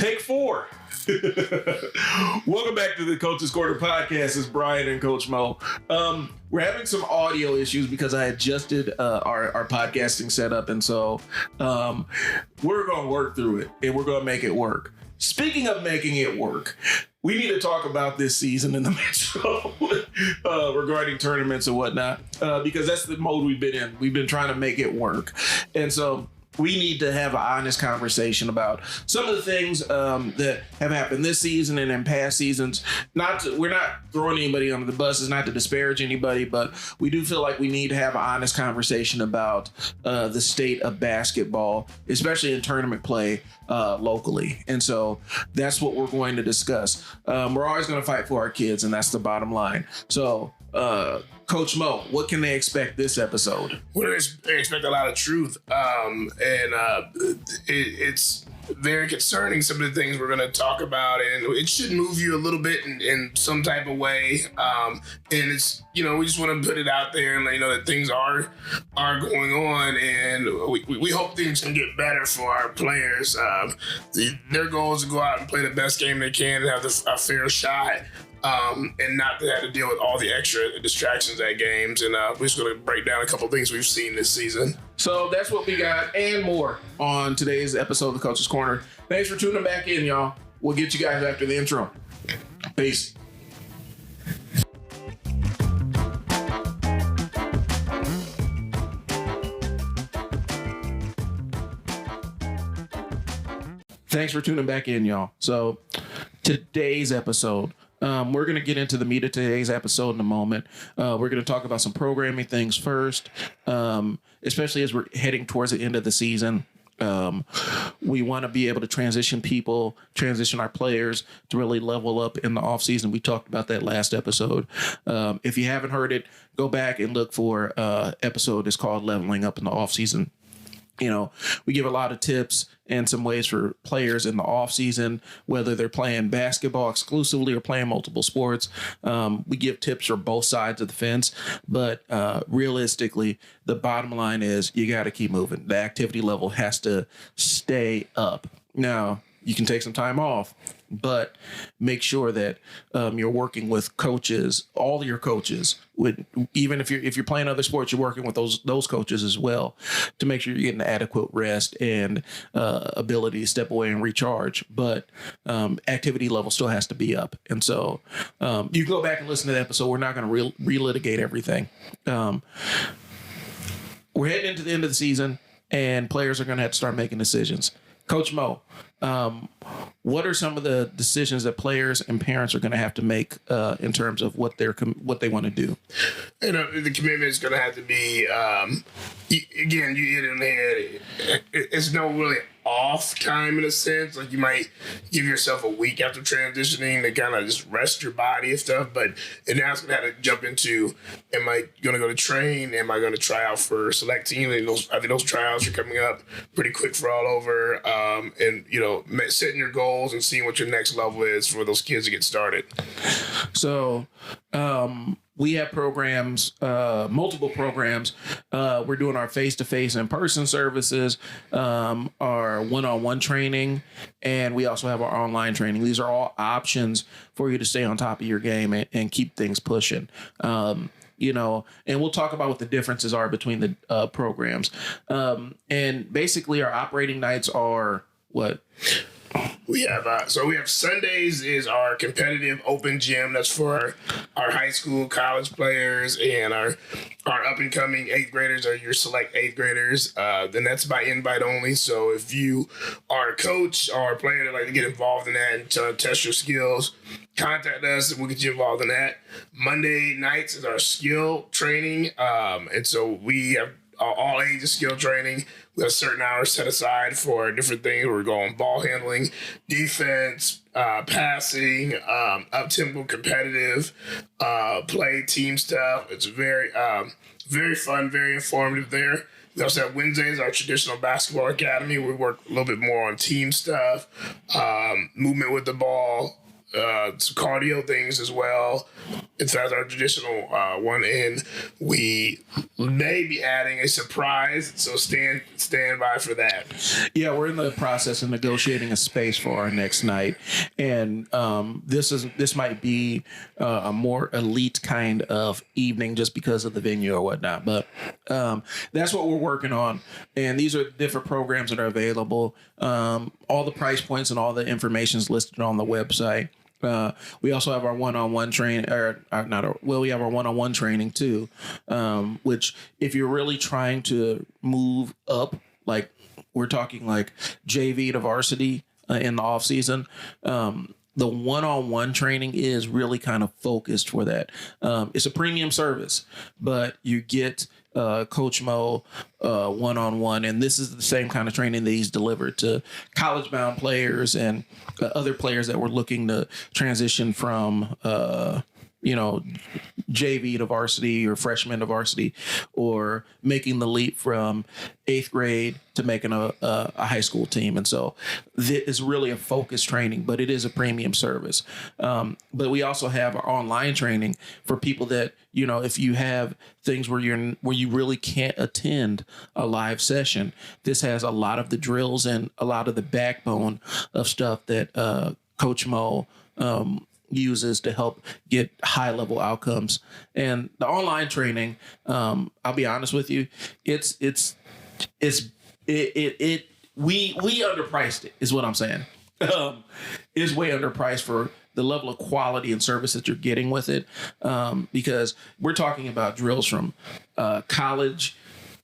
Take 4. Welcome back to the Coach's Corner podcast. It's Brian and Coach Mo. We're having some audio issues because I adjusted our podcasting setup, and so we're going to work through it, and we're going to make it work. Speaking of making it work, we need to talk about this season in the Metro regarding tournaments and whatnot, because that's the mode we've been in. We've been trying to make it work, and so we need to have an honest conversation about some of the things that have happened this season and in past seasons. We're not throwing anybody under the bus. It's not to disparage anybody, but we do feel like we need to have an honest conversation about the state of basketball, especially in tournament play locally. And so that's what we're going to discuss. We're always going to fight for our kids, and that's the bottom line. So, Coach Mo, what can they expect this episode? Well, they expect a lot of truth, it's very concerning, some of the things we're going to talk about, and it should move you a little bit in some type of way. And it's, we just want to put it out there and let you know that things are going on, and we hope things can get better for our players. Their goal is to go out and play the best game they can and have a fair shot. And not to have to deal with all the extra distractions at games. And we're just going to break down a couple things we've seen this season. So that's what we got and more on today's episode of the Coach's Corner. Thanks for tuning back in, y'all. We'll get you guys after the intro. Peace. Thanks for tuning back in, y'all. So today's episode, we're going to get into the meat of today's episode in a moment. We're going to talk about some programming things first, especially as we're heading towards the end of the season. We want to be able to transition our players to really level up in the off season. We talked about that last episode. If you haven't heard it, go back and look for episode. It's called Leveling Up in the Off Season. We give a lot of tips and some ways for players in the off season, whether they're playing basketball exclusively or playing multiple sports. We give tips for both sides of the fence, but realistically, the bottom line is you got to keep moving. The activity level has to stay up. Now, you can take some time off, but make sure that you're working with coaches, all your coaches. Even if you're playing other sports, you're working with those coaches as well to make sure you're getting adequate rest and ability to step away and recharge. But activity level still has to be up, and so you go back and listen to the episode. We're not going to relitigate everything. We're heading into the end of the season, and players are going to have to start making decisions. Coach Mo, what are some of the decisions that players and parents are going to have to make in terms of what they want to do? The commitment is going to have to be, again, you hit it on the head. It's no really off time in a sense. Like, you might give yourself a week after transitioning to kind of just rest your body and stuff. But now it's going to have to jump into, am I going to go to train? Am I going to try out for select team? I think those tryouts are coming up pretty quick for all over. And, setting your goals and seeing what your next level is for those kids to get started. So, we have programs, multiple programs. We're doing our face-to-face in-person services, our one-on-one training, and we also have our online training. These are all options for you to stay on top of your game and keep things pushing. And we'll talk about what the differences are between the programs. And basically, our operating nights are what? We have Sundays is our competitive open gym. That's for our high school, college players, and our up and coming 8th graders or your select 8th graders. Then that's by invite only. So if you are a coach or a player that like to get involved in that and test your skills, contact us and we'll get you involved in that. Monday nights is our skill training, and so we have all ages skill training. We have certain hours set aside for different things. We're going ball handling, defense, passing, up-tempo competitive, play, team stuff. It's very, very fun, very informative there. We also have Wednesdays, our traditional basketball academy. We work a little bit more on team stuff, movement with the ball, some cardio things as well. It's as our traditional one, and we may be adding a surprise. So stand by for that. Yeah, we're in the process of negotiating a space for our next night, and this might be a more elite kind of evening just because of the venue or whatnot. But that's what we're working on, and these are different programs that are available. All the price points and all the information is listed on the website. We also have our one-on-one training, we have our one-on-one training too, which if you're really trying to move up, like we're talking like JV to varsity in the off season, the one-on-one training is really kind of focused for that. It's a premium service, but you get Coach Mo one-on-one, and this is the same kind of training that he's delivered to college-bound players and other players that were looking to transition from JV to varsity or freshman to varsity, or making the leap from 8th grade to making a high school team. And so this is really a focused training, but it is a premium service. But we also have our online training for people that, if you have things where you really can't attend a live session, this has a lot of the drills and a lot of the backbone of stuff that Coach Mo uses to help get high level outcomes. And the online training, I'll be honest with you, we underpriced it, is what I'm saying. It's way underpriced for the level of quality and service that you're getting with it, because we're talking about drills from college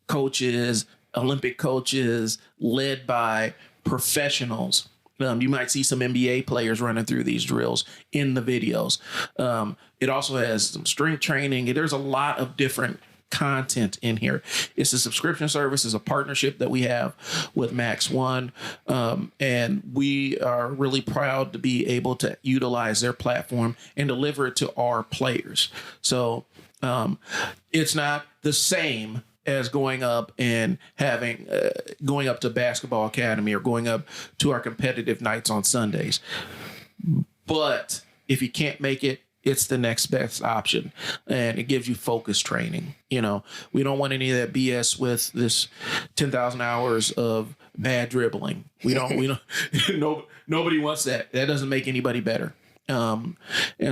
coaches, Olympic coaches, led by professionals. You might see some NBA players running through these drills in the videos. It also has some strength training. There's a lot of different content in here. It's a subscription service. It's a partnership that we have with Max One. And we are really proud to be able to utilize their platform and deliver it to our players. So it's not the same as going up and going up to basketball academy or going up to our competitive nights on Sundays. But if you can't make it, it's the next best option, and it gives you focused training. We don't want any of that BS with this 10,000 hours of bad dribbling. We don't, nobody wants that. That doesn't make anybody better. And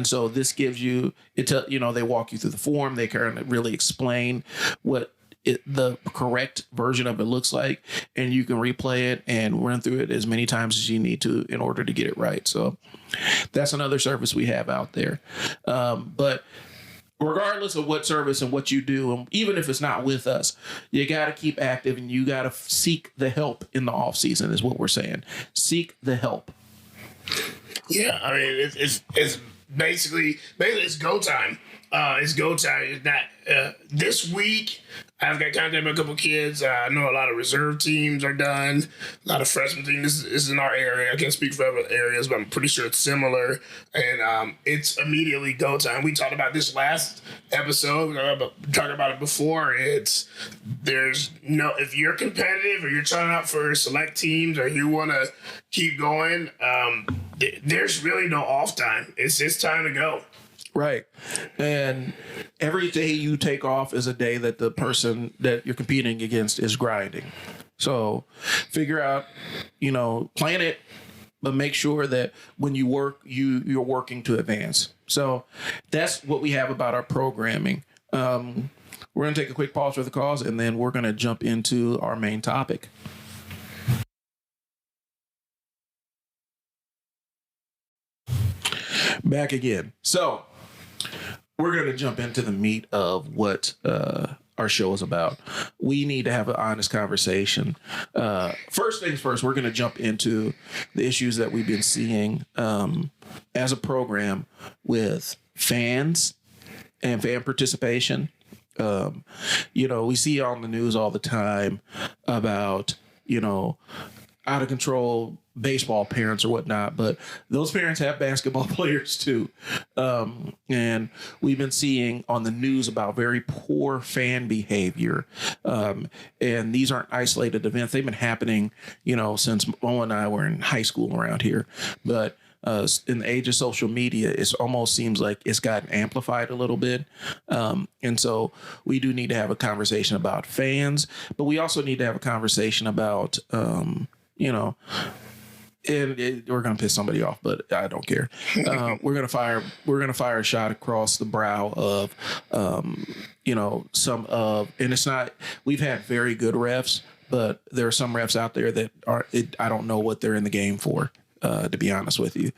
so this gives you, they walk you through the form. They kind of really explain what the correct version of it looks like, and you can replay it and run through it as many times as you need to in order to get it right. So that's another service we have out there. But regardless of what service and what you do, and even if it's not with us, you got to keep active and you got to seek the help in the off season is what we're saying. Seek the help. Yeah. I mean, it's basically it's go time. It's go time. It's not this week. I've got contact with a couple kids. I know a lot of reserve teams are done. A lot of freshman teams. This is in our area. I can't speak for other areas, but I'm pretty sure it's similar. And it's immediately go time. We talked about this last episode. We talked about it before. If you're competitive or you're trying out for select teams or you want to keep going, there's really no off time. It's time to go. Right. And every day you take off is a day that the person that you're competing against is grinding. So figure out, plan it, but make sure that when you work, you're working to advance. So that's what we have about our programming. We're going to take a quick pause for the cause, and then we're going to jump into our main topic. Back again. So we're going to jump into the meat of what our show is about. We need to have an honest conversation. First things first, we're going to jump into the issues that we've been seeing as a program with fans and fan participation. We see on the news all the time about, out of control baseball parents or whatnot, but those parents have basketball players too. And we've been seeing on the news about very poor fan behavior. And these aren't isolated events. They've been happening, since Mo and I were in high school around here. But in the age of social media, it almost seems like it's gotten amplified a little bit. And so we do need to have a conversation about fans, but we also need to have a conversation about, we're gonna piss somebody off, but I don't care. We're gonna fire a shot across the brow of, some of, and it's not. We've had very good refs, but there are some refs out there that are. I don't know what they're in the game for. To be honest with you,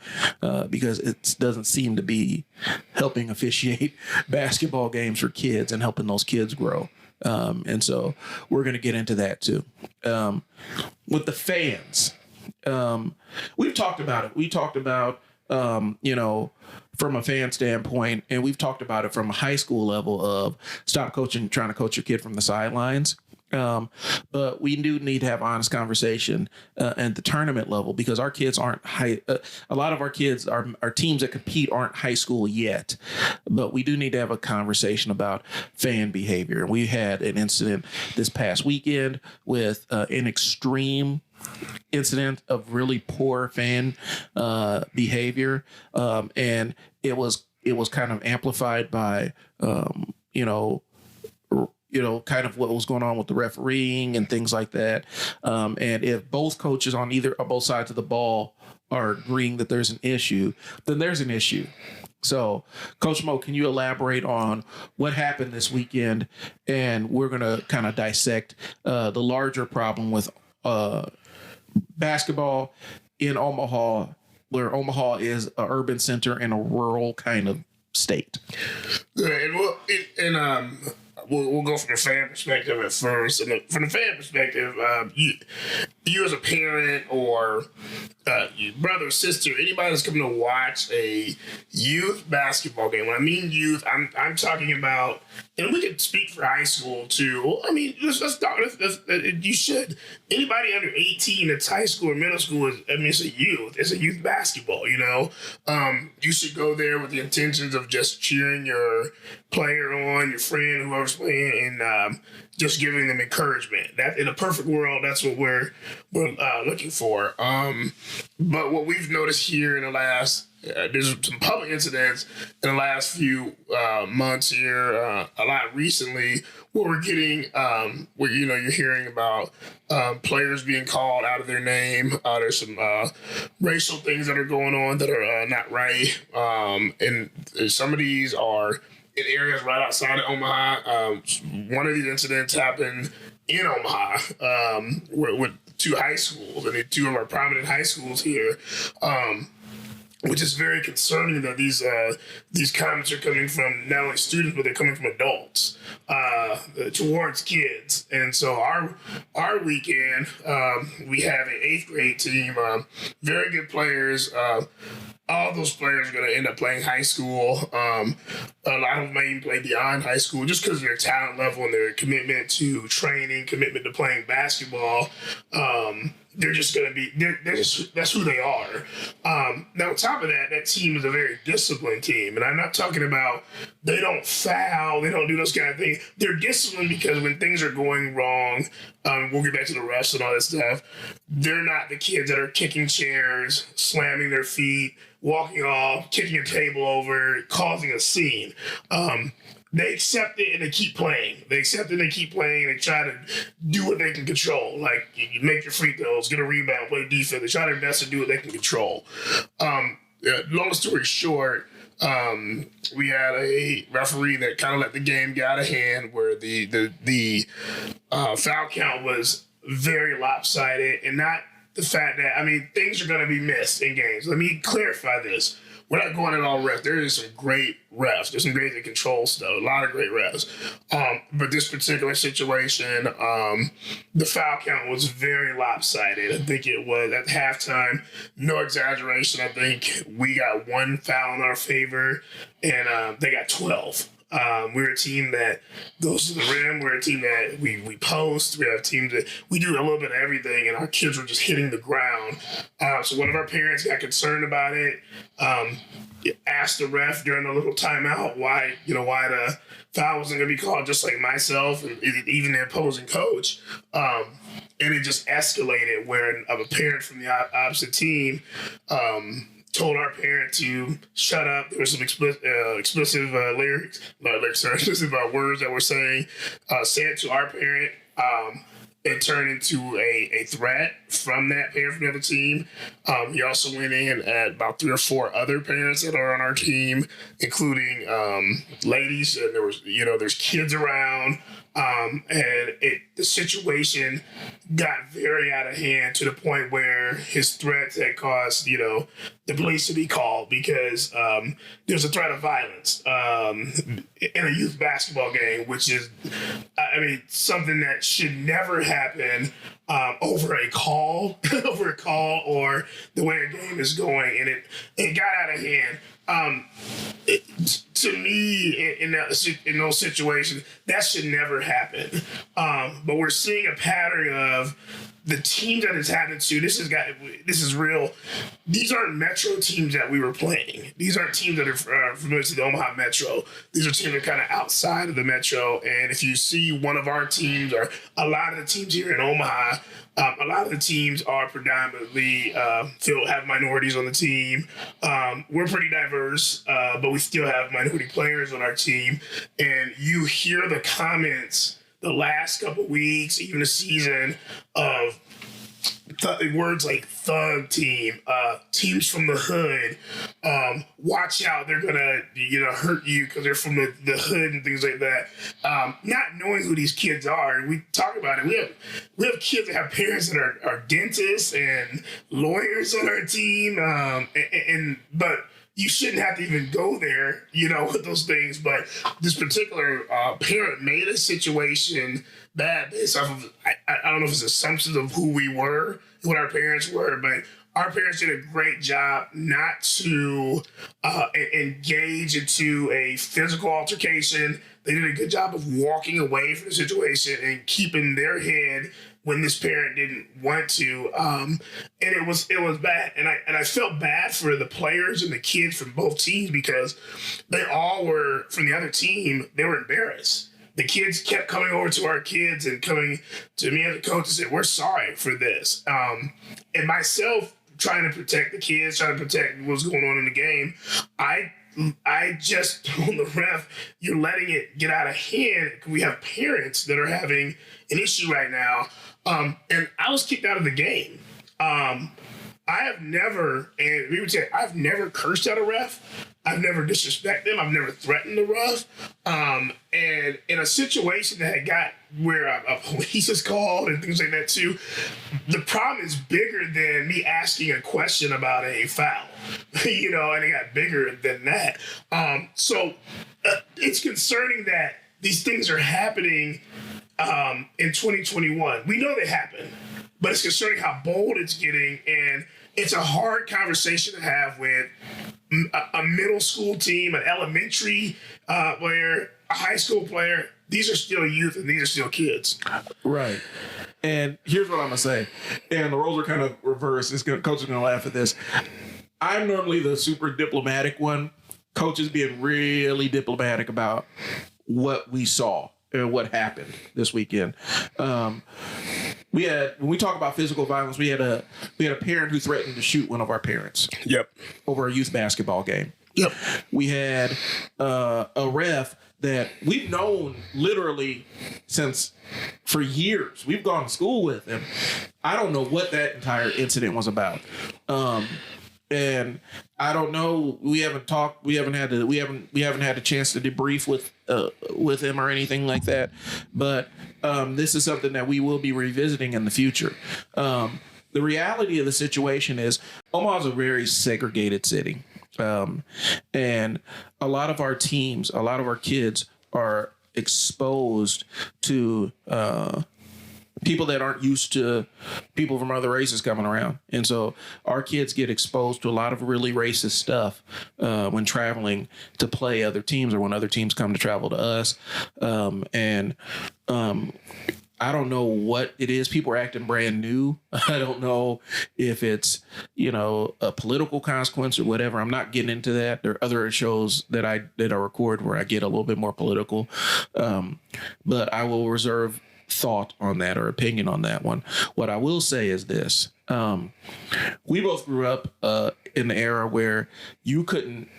because it doesn't seem to be helping officiate basketball games for kids and helping those kids grow. And so we're going to get into that too. With the fans, we've talked about it. We talked about, from a fan standpoint, and we've talked about it from a high school level of stop coaching, trying to coach your kid from the sidelines. But we do need to have honest conversation at the tournament level, because our kids aren't high. A lot of our kids, our teams that compete aren't high school yet, but we do need to have a conversation about fan behavior. And we had an incident this past weekend with an extreme incident of really poor fan behavior. And it was kind of amplified by, kind of what was going on with the refereeing and things like that. And if both coaches on either or both sides of the ball are agreeing that there's an issue, then there's an issue. So, Coach Mo, can you elaborate on what happened this weekend? And we're going to kind of dissect the larger problem with basketball in Omaha, where Omaha is an urban center in a rural kind of state. Good. And we'll go from the fan perspective at first. And from the fan perspective, you as a parent or your brother or sister, anybody that's coming to watch a youth basketball game. When I mean youth, I'm talking about, and we can speak for high school too. I mean, you should. Anybody under 18 that's high school or middle school it's a youth. It's a youth basketball. You should go there with the intentions of just cheering your player on, your friend, whoever's playing, and just giving them encouragement. That in a perfect world, that's what we're looking for. But what we've noticed here in the last, there's some public incidents in the last few months here, a lot recently, where we're getting, where you're hearing about players being called out of their name. There's some racial things that are going on that are not right, and some of these are in areas right outside of Omaha. One of these incidents happened in Omaha with two high schools, and two of our prominent high schools here, which is very concerning that these comments are coming from not only students, but they're coming from adults towards kids. And so our weekend, we have an 8th grade team, very good players. All those players are going to end up playing high school. A lot of them may even play beyond high school just because of their talent level and their commitment to training, commitment to playing basketball. They're just going to be, that's who they are. Now, on top of that, that team is a very disciplined team. And I'm not talking about they don't foul, they don't do those kind of things. They're disciplined because when things are going wrong, we'll get back to the refs and all that stuff, they're not the kids that are kicking chairs, slamming their feet, walking off, kicking a table over, causing a scene. They accept it and they keep playing. They accept it and they keep playing. They try to do what they can control. Like, you make your free throws, get a rebound, play defense. They try their best to do what they can control. Long story short, we had a referee that kind of let the game get out of hand, where the foul count was very lopsided, and not the fact that, things are going to be missed in games. Let me clarify this. We're not going at all refs. There is some great refs. There's some great that control stuff. A lot of great refs. But this particular situation, the foul count was very lopsided. I think it was at halftime. No exaggeration. I think we got one foul in our favor, and they got 12. We're a team that goes to the rim. We're a team that we post. We're a team that we do a little bit of everything, and our kids were just hitting the ground. So one of our parents got concerned about it. Asked the ref during a little timeout why the foul wasn't going to be called, just like myself and even the opposing coach. And it just escalated where a parent from the opposite team told our parent to shut up. There were some explicit words that were saying, said to our parent. It turned into a threat from that parent from the other team. He also went in at about 3 or 4 other parents that are on our team, including ladies. And there's kids around. The situation got very out of hand to the point where his threats had caused, the police to be called because there's a threat of violence in a youth basketball game, which is, something that should never happen over a call, or the way a game is going, and it got out of hand. To me, in those situations, that should never happen. But we're seeing a pattern of the teams that it's happened to. This is real. These aren't Metro teams that we were playing. These aren't teams that are familiar to the Omaha Metro. These are teams that are kind of outside of the Metro. And if you see one of our teams, or a lot of the teams here in Omaha, a lot of the teams are predominantly have minorities on the team. We're pretty diverse, but we still have minority players on our team. And you hear the comments the last couple weeks, even the season, of words like thug team, teams from the hood, watch out, they're gonna hurt you because they're from the hood and things like that. Not knowing who these kids are, and we talk about it. We have kids that have parents that are dentists and lawyers on our team, but you shouldn't have to even go there, with those things. But this particular parent made a situation bad based off of, I don't know if it's assumptions of who we were, what our parents were, but our parents did a great job not to engage into a physical altercation. They did a good job of walking away from the situation and keeping their head when this parent didn't want to, and it was bad, and I felt bad for the players and the kids from both teams because they all were, from the other team, they were embarrassed. The kids kept coming over to our kids and coming to me as a coach and said, "We're sorry for this," and myself trying to protect the kids, trying to protect what's going on in the game, I just told the ref, "You're letting it get out of hand. We have parents that are having an issue right now." And I was kicked out of the game. I've never cursed at a ref. I've never disrespected them. I've never threatened the ref. And in a situation that had got where a police is called and things like that too, the problem is bigger than me asking a question about a foul, and it got bigger than that. So it's concerning that these things are happening in 2021. We know they happen, but it's concerning how bold it's getting, and it's a hard conversation to have with a middle school team, an elementary player, a high school player. These are still youth, and these are still kids. Right. And here's what I'm gonna say, and the roles are kind of reversed. Coach is gonna laugh at this. I'm normally the super diplomatic one. Coach is being really diplomatic about what we saw and what happened this weekend. When we talk about physical violence, we had a parent who threatened to shoot one of our parents. Yep. Over a youth basketball game. Yep. We had a ref that we've known literally for years. We've gone to school with him. I don't know what that entire incident was about. And I don't know. We haven't talked. We haven't had a chance to debrief with him or anything like that. But this is something that we will be revisiting in the future. The reality of the situation is Omaha's a very segregated city, and a lot of our teams, a lot of our kids are exposed to people that aren't used to people from other races coming around. And so our kids get exposed to a lot of really racist stuff when traveling to play other teams or when other teams come to travel to us. I don't know what it is. People are acting brand new. I don't know if it's, a political consequence or whatever. I'm not getting into that. There are other shows that I record where I get a little bit more political. But I will reserve thought on that or opinion on that one. What I will say is this. We both grew up in the era where you couldn't,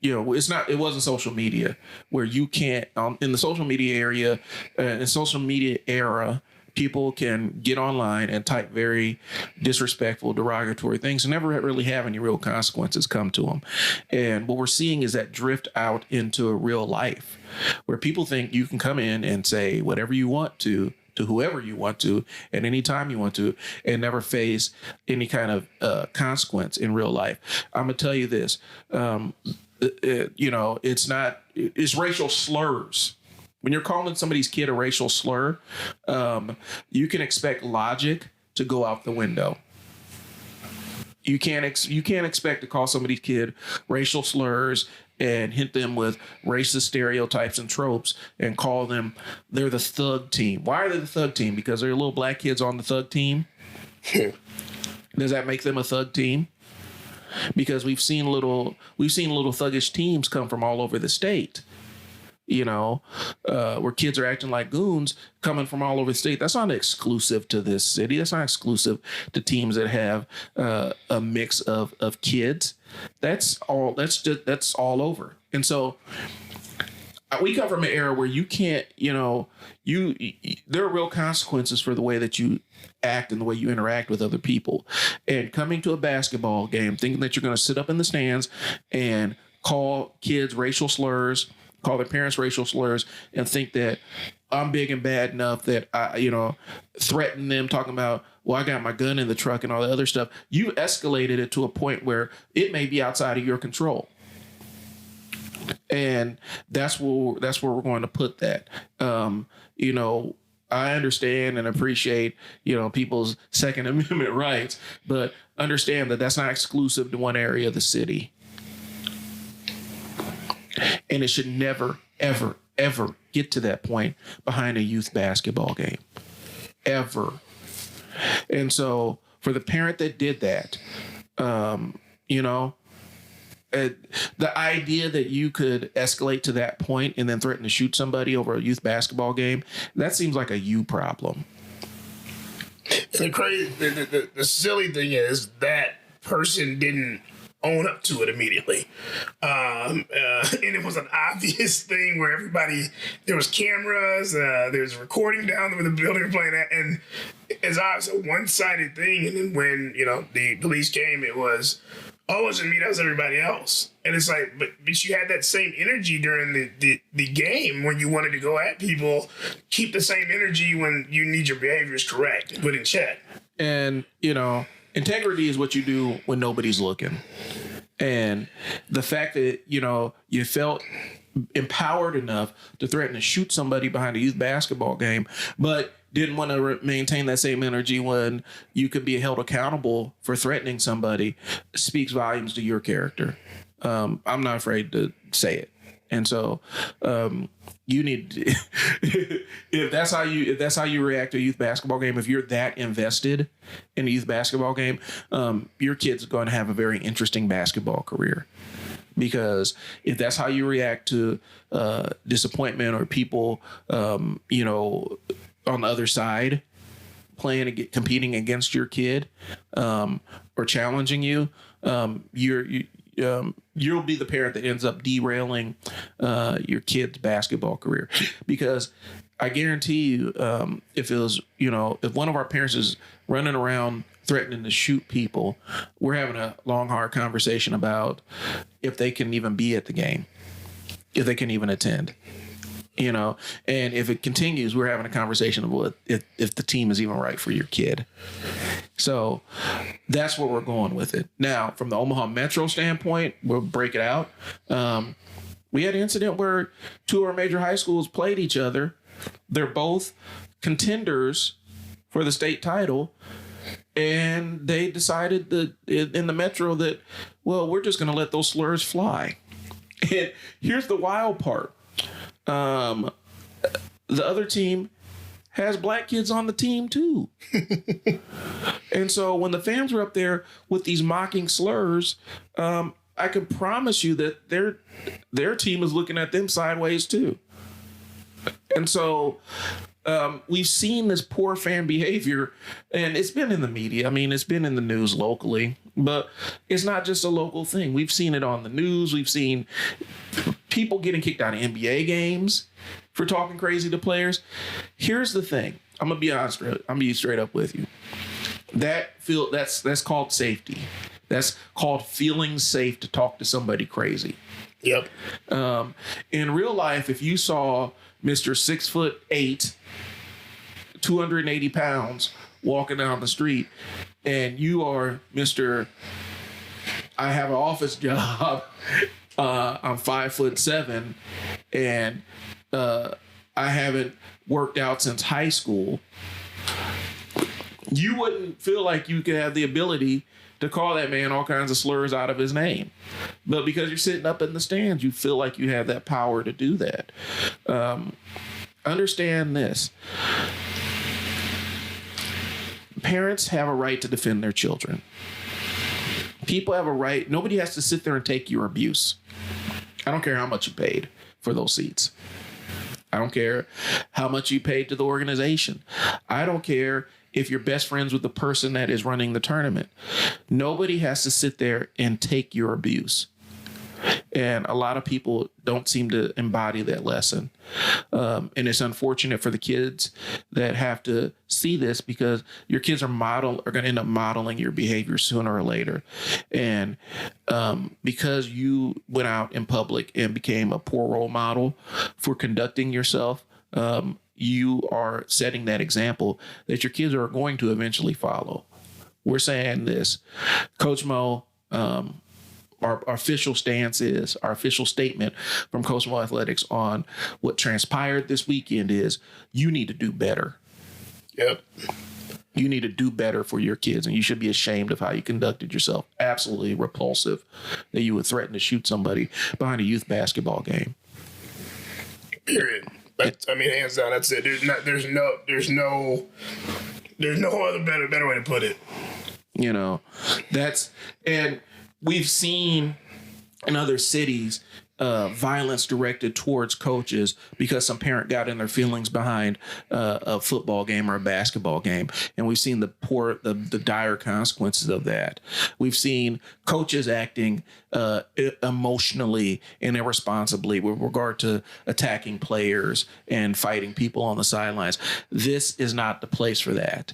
it wasn't social media where you can't, in the social media area, in social media era, people can get online and type very disrespectful, derogatory things and never really have any real consequences come to them. And what we're seeing is that drift out into a real life where people think you can come in and say whatever you want to whoever you want to at any time you want to and never face any kind of consequence in real life. I'm going to tell you this, it's racial slurs. When you're calling somebody's kid a racial slur, you can expect logic to go out the window. You can't expect to call somebody's kid racial slurs and hit them with racist stereotypes and tropes and call them they're the thug team. Why are they the thug team? Because they're little black kids on the thug team. Does that make them a thug team? Because we've seen little thuggish teams come from all over the state. Where kids are acting like goons coming from all over the state. That's not exclusive to this city. That's not exclusive to teams that have a mix of kids. That's all over. And so we come from an era where you can't, there are real consequences for the way that you act and the way you interact with other people. And coming to a basketball game, thinking that you're going to sit up in the stands and call kids racial slurs, call their parents racial slurs, and think that I'm big and bad enough that I, threaten them, talking about, well, I got my gun in the truck and all the other stuff. You escalated it to a point where it may be outside of your control. And that's where we're going to put that. I understand and appreciate, people's Second Amendment rights, but understand that that's not exclusive to one area of the city. And it should never, ever, ever get to that point behind a youth basketball game. Ever. And so for the parent that did that, the idea that you could escalate to that point and then threaten to shoot somebody over a youth basketball game, that seems like a you problem. The silly thing is that person didn't own up to it immediately. And it was an obvious thing where there was cameras, there was recording down where the building were playing at, and it's obviously a one-sided thing. And then when, the police came, it wasn't me, that was everybody else. And it's like, but you had that same energy during the game when you wanted to go at people. Keep the same energy when you need your behaviors correct and put in check. And, integrity is what you do when nobody's looking. And the fact that, you felt empowered enough to threaten to shoot somebody behind a youth basketball game, but didn't want to maintain that same energy when you could be held accountable for threatening somebody, speaks volumes to your character. I'm not afraid to say it. And so you need to, if that's how you react to a youth basketball game, if you're that invested in a youth basketball game, your kid's going to have a very interesting basketball career. Because if that's how you react to disappointment or people, on the other side competing against your kid or challenging you, you'll be the parent that ends up derailing your kid's basketball career. Because I guarantee you, if one of our parents is running around threatening to shoot people, we're having a long, hard conversation about if they can even be at the game, if they can even attend. And if it continues, we're having a conversation about if the team is even right for your kid. So that's where we're going with it. Now, from the Omaha Metro standpoint, we'll break it out. We had an incident where two of our major high schools played each other. They're both contenders for the state title. And they decided that in the Metro that, well, we're just going to let those slurs fly. And here's the wild part. The other team has black kids on the team too. And so when the fans were up there with these mocking slurs, I can promise you that their team is looking at them sideways too. And so we've seen this poor fan behavior, and it's been in the media. I mean, it's been in the news locally, but it's not just a local thing. We've seen it on the news. We've seen people getting kicked out of NBA games for talking crazy to players. Here's the thing. I'm gonna be honest. I'm gonna be straight up with you. That's called safety. That's called feeling safe to talk to somebody crazy. Yep. In real life, if you saw Mr. 6'8", 280 pounds walking down the street, and you are Mr. I have an office job. I'm 5'7", and I haven't worked out since high school. You wouldn't feel like you could have the ability to call that man all kinds of slurs out of his name. But because you're sitting up in the stands, you feel like you have that power to do that. Understand this. Parents have a right to defend their children. People have a right. Nobody has to sit there and take your abuse. I don't care how much you paid for those seats. I don't care how much you paid to the organization. I don't care if you're best friends with the person that is running the tournament. Nobody has to sit there and take your abuse. And a lot of people don't seem to embody that lesson. And it's unfortunate for the kids that have to see this, because your kids are going to end up modeling your behavior sooner or later. And because you went out in public and became a poor role model for conducting yourself, you are setting that example that your kids are going to eventually follow. We're saying this. Coach Mo, our official stance is, our official statement from Coach Mo Athletics on what transpired this weekend is, you need to do better. Yep. You need to do better for your kids, and you should be ashamed of how you conducted yourself. Absolutely repulsive that you would threaten to shoot somebody behind a youth basketball game. Period. I mean, hands down, that's it. There's no other better way to put it. You know, and we've seen in other cities violence directed towards coaches because some parent got in their feelings behind a football game or a basketball game. And we've seen the dire consequences of that. We've seen coaches acting emotionally and irresponsibly with regard to attacking players and fighting people on the sidelines. This is not the place for that.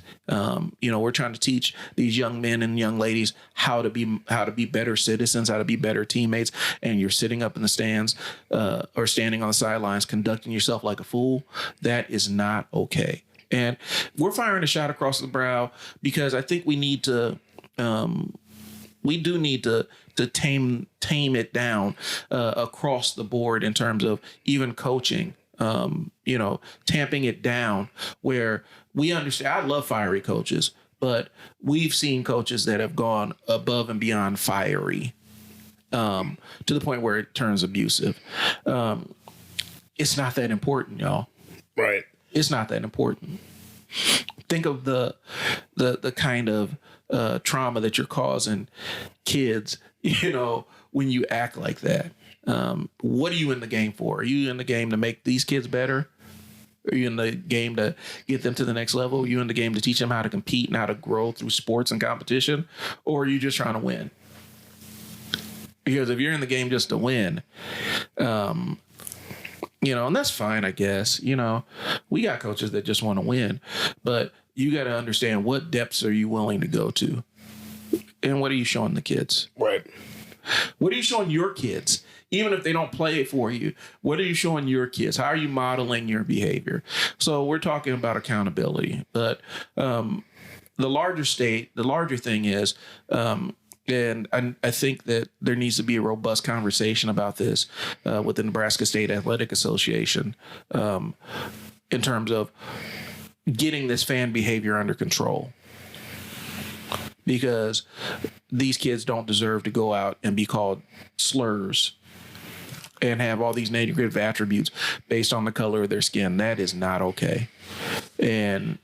We're trying to teach these young men and young ladies how to be better citizens, how to be better teammates, and you're sitting up in the stands or standing on the sidelines conducting yourself like a fool. That is not okay. And we're firing a shot across the bow because I think we need to tame it down across the board in terms of even coaching. Tamping it down where we understand. I love fiery coaches, but we've seen coaches that have gone above and beyond fiery to the point where it turns abusive. It's not that important, y'all. Right. It's not that important. Think of the kind of trauma that you're causing kids, when you act like that. What are you in the game for? Are you in the game to make these kids better? Are you in the game to get them to the next level? Are you in the game to teach them how to compete and how to grow through sports and competition? Or are you just trying to win? Because if you're in the game just to win, and that's fine, I guess. We got coaches that just want to win, but you got to understand, what depths are you willing to go to? And what are you showing the kids? Right. What are you showing your kids? Even if they don't play it for you, what are you showing your kids? How are you modeling your behavior? So we're talking about accountability, but the larger thing is, and I think that there needs to be a robust conversation about this with the Nebraska State Athletic Association in terms of getting this fan behavior under control. Because these kids don't deserve to go out and be called slurs and have all these negative attributes based on the color of their skin. That is not okay. And,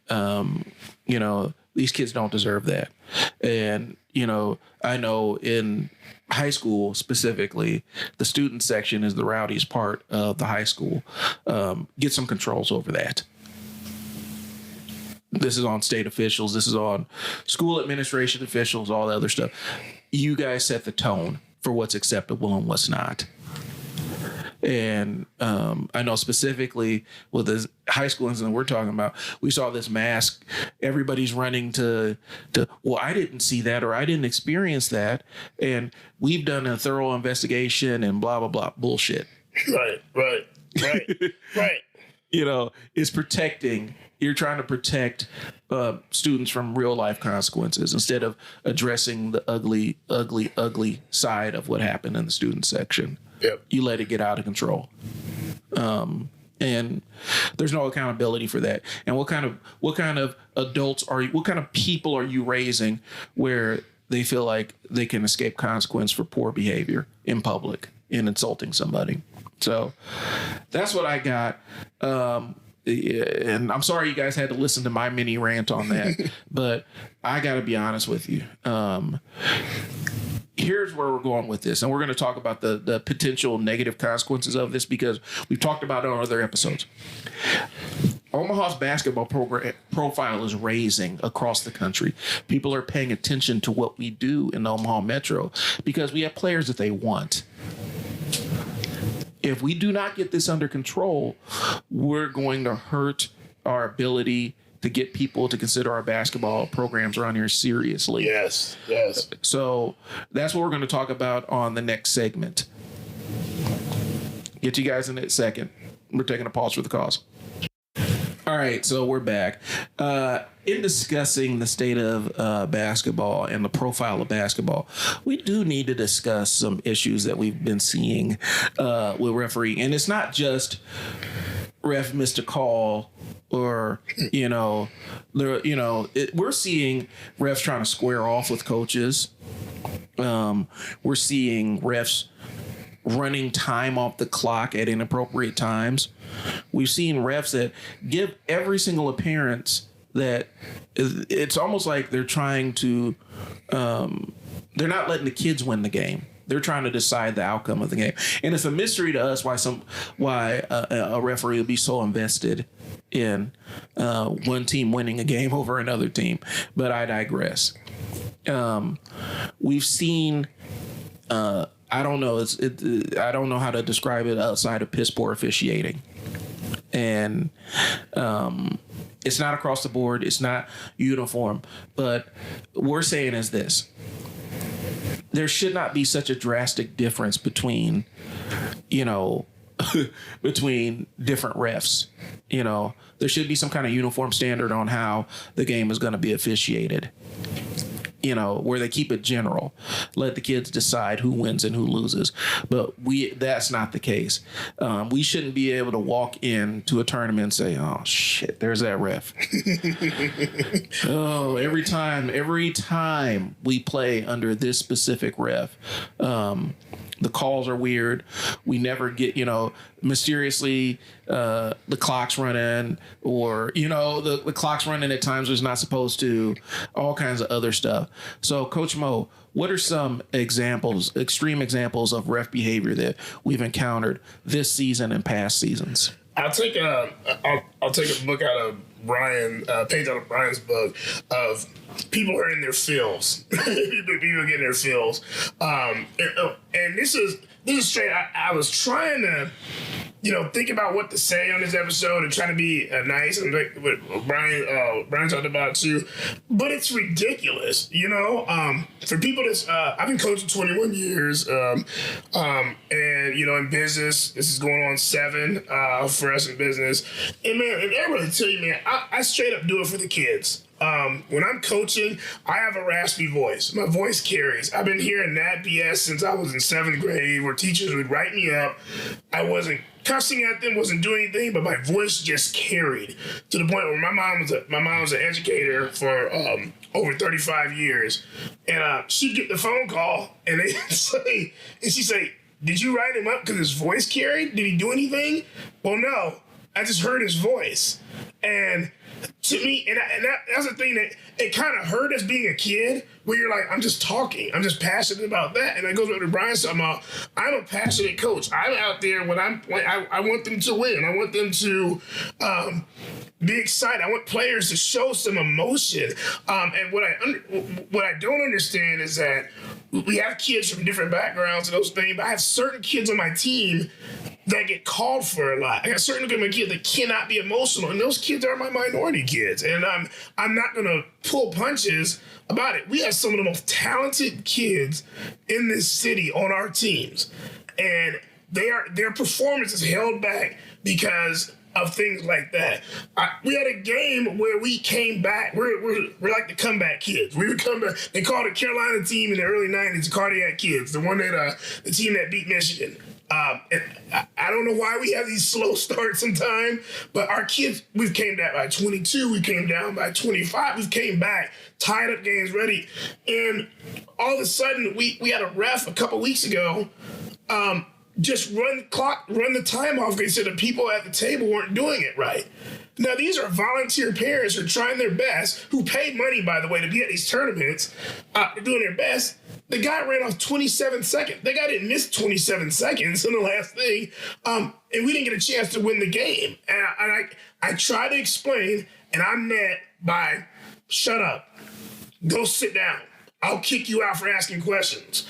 these kids don't deserve that. And, I know in high school specifically, the student section is the rowdiest part of the high school. Get some controls over that. This is on state officials. This is on school administration officials, all the other stuff. You guys set the tone for what's acceptable and what's not. And I know specifically with the high school incident we're talking about, we saw this mask. Everybody's running to, well, I didn't see that, or I didn't experience that. And we've done a thorough investigation and blah, blah, blah, bullshit. Right. You know, it's protecting. You're trying to protect students from real life consequences instead of addressing the ugly, ugly, ugly side of what happened in the student section. Yep. You let it get out of control. And there's no accountability for that. And what kind of adults are you, what kind of people are you raising where they feel like they can escape consequence for poor behavior in public in insulting somebody? So that's what I got. And I'm sorry you guys had to listen to my mini rant on that, but I got to be honest with you. Here's where we're going with this. And we're going to talk about the potential negative consequences of this because we've talked about it on other episodes. Omaha's basketball profile is raising across the country. People are paying attention to what we do in the Omaha Metro because we have players that they want. If we do not get this under control, we're going to hurt our ability to get people to consider our basketball programs around here seriously. Yes. So that's what we're going to talk about on the next segment. Get you guys in a second. We're taking a pause for the cause. All right, so we're back. In discussing the state of basketball and the profile of basketball, we do need to discuss some issues that we've been seeing with refereeing. And it's not just ref missed a call or, we're seeing refs trying to square off with coaches. We're seeing refs running time off the clock at inappropriate times. We've seen refs that give every single appearance that it's almost like they're trying to, they're not letting the kids win the game. They're trying to decide the outcome of the game. And it's a mystery to us why a referee would be so invested in one team winning a game over another team. But I digress. We've seen, I don't know. I don't know how to describe it outside of piss poor officiating, and it's not across the board. It's not uniform. But we're saying is this: there should not be such a drastic difference between, between different refs. There should be some kind of uniform standard on how the game is going to be officiated. Where they keep it general, let the kids decide who wins and who loses. But that's not the case. We shouldn't be able to walk into a tournament and say, oh shit, there's that ref. Every time we play under this specific ref, the calls are weird. We never get, mysteriously the clock's running, or the clock's running at times it's not supposed to, all kinds of other stuff. So Coach Mo, what are some extreme examples of ref behavior that we've encountered this season and past seasons? I'll take a book out of page out of Brian's book of people are in their feels. people getting their feels. And this is straight. I was trying to, think about what to say on this episode and trying to be nice and like what Brian talked about too. But it's ridiculous, for people that's, I've been coaching 21 years. And, in business, this is going on 7 for us in business. And man, and I really tell you, man, I straight up do it for the kids. When I'm coaching, I have a raspy voice. My voice carries. I've been hearing that BS since I was in 7th grade, where teachers would write me up. I wasn't cussing at them, wasn't doing anything, but my voice just carried to the point where my mom was an educator for over 35 years, and she'd get the phone call and she'd say, "Did you write him up because his voice carried? Did he do anything?" Well, no, I just heard his voice, and to me, that's the thing that it kind of hurt us being a kid, where you're like, I'm just talking, I'm just passionate about that, and that goes back to Brian's talking about. I'm a passionate coach. I'm out there when I want them to win. I want them to be excited. I want players to show some emotion. And what I don't understand is that we have kids from different backgrounds and those things, but I have certain kids on my team that get called for a lot. I got certain kids that cannot be emotional, and those kids are my minority kids. And I'm not gonna pull punches about it. We have some of the most talented kids in this city on our teams, and their performance is held back because of things like that. We had a game where we came back. We're like the comeback kids. We would come back. They called a Carolina team in the early 90s the Cardiac Kids, the one that the team that beat Michigan. And I don't know why we have these slow starts sometimes, but our kids, we've came down by 22, we came down by 25, we came back, tied up games ready. And all of a sudden, we had a ref a couple weeks ago just run the time off. They said the people at the table weren't doing it right. Now, these are volunteer parents who are trying their best, who paid money, by the way, to be at these tournaments. They're doing their best. The guy ran off 27 seconds. The guy didn't miss 27 seconds in the last thing, and we didn't get a chance to win the game. And I try to explain, and I'm met by, shut up, go sit down. I'll kick you out for asking questions.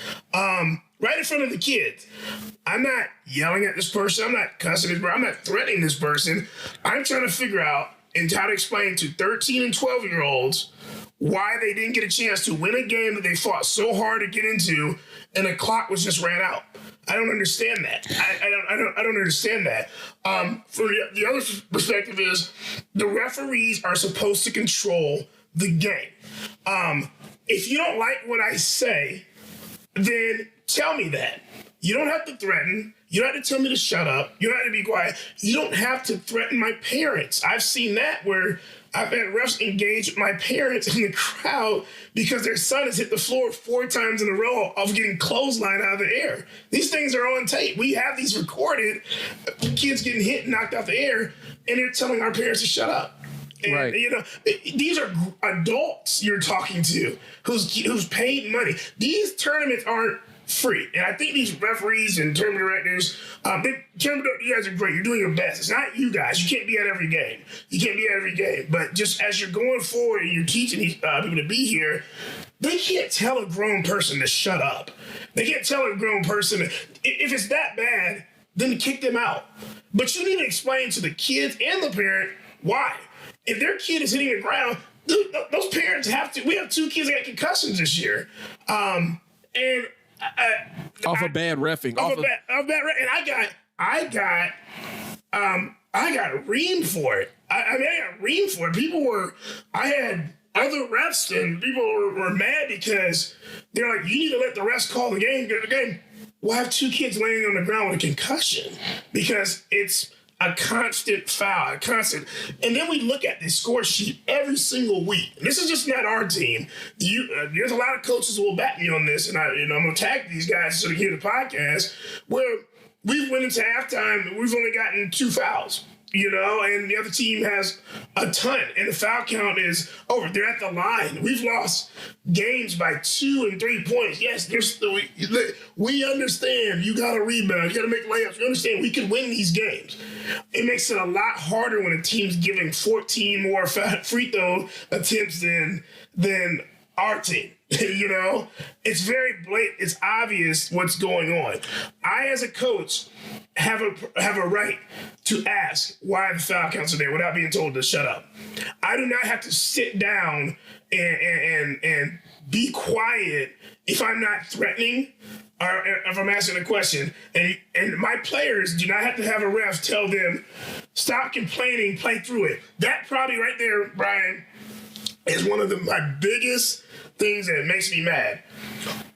Right in front of the kids. I'm not yelling at this person. I'm not cussing this person. I'm not threatening this person. I'm trying to figure out and try to explain to 13 and 12-year-olds why they didn't get a chance to win a game that they fought so hard to get into, and the clock was just ran out. I don't understand that. I don't understand that. From the other perspective is the referees are supposed to control the game. If you don't like what I say, then tell me that. You don't have to threaten. You don't have to tell me to shut up. You don't have to be quiet. You don't have to threaten my parents. I've seen that where I've had refs engage with my parents in the crowd because their son has hit the floor 4 times in a row of getting clothesline out of the air. These things are on tape. We have these recorded, kids getting hit and knocked out the air, and they're telling our parents to shut up. And, right. You know, these are adults you're talking to who's paid money. These tournaments aren't free. And I think these referees and tournament directors, you guys are great. You're doing your best. It's not you guys. You can't be at every game. But just as you're going forward and you're teaching these people to be here, they can't tell a grown person to shut up. They can't tell a grown person, if it's that bad, then kick them out. But you need to explain to the kids and the parent why. If their kid is hitting the ground, those parents have to. We have 2 kids that got concussions this year, and off of bad reffing. Off of bad and I got reamed for it. I got reamed for it. I had other refs, and people were mad because they're like, you need to let the refs call the game. We'll have 2 kids laying on the ground with a concussion because it's a constant foul, and then we look at the score sheet every single week. And this is just not our team. There's a lot of coaches who will back me on this, and I'm going to tag these guys so they hear the podcast, where we've went into halftime and we've only gotten 2 fouls. And the other team has a ton, and the foul count is over. They're at the line. We've lost games by 2 and 3 points. Yes, we understand. You got to rebound. You got to make layups. We understand we can win these games. It makes it a lot harder when a team's giving 14 more free throw attempts than our team. It's very blatant. It's obvious what's going on. I, as a coach, have a right to ask why the foul counts are there without being told to shut up. I do not have to sit down and be quiet if I'm not threatening or if I'm asking a question. And my players do not have to have a ref tell them, stop complaining, play through it. That probably right there, Brian, is one of my biggest things that makes me mad.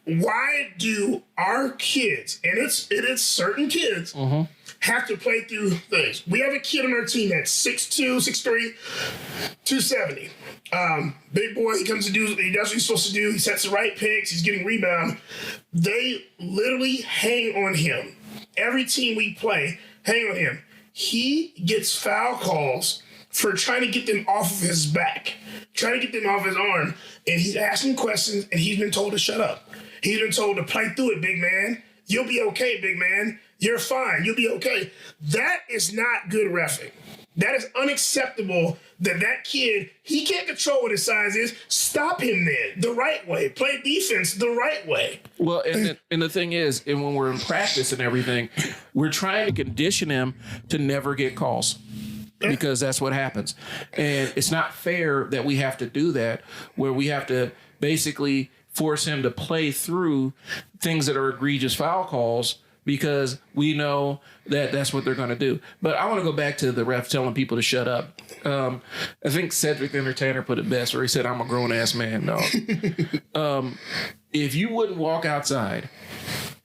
Why do our kids, and it is certain kids, have to play through things? We have a kid on our team that's 6'2", 6'3", 270. Big boy, he comes to do, he does what he's supposed to do. He sets the right picks. He's getting rebound. They literally hang on him. Every team we play, hang on him. He gets foul calls for trying to get them off of his back, trying to get them off his arm. And he's asking questions, and he's been told to shut up. He's been told to play through it, big man. You'll be okay, big man. You're fine. You'll be okay. That is not good reffing. That is unacceptable that kid, he can't control what his size is. Stop him then the right way. Play defense the right way. Well, and the thing is, and when we're in practice and everything, we're trying to condition him to never get calls. Because that's what happens. And it's not fair that we have to do that, where we have to basically force him to play through things that are egregious foul calls because we know that that's what they're going to do. But I want to go back to the ref telling people to shut up. I think Cedric the Entertainer put it best where he said, I'm a grown-ass man, dog. If you wouldn't walk outside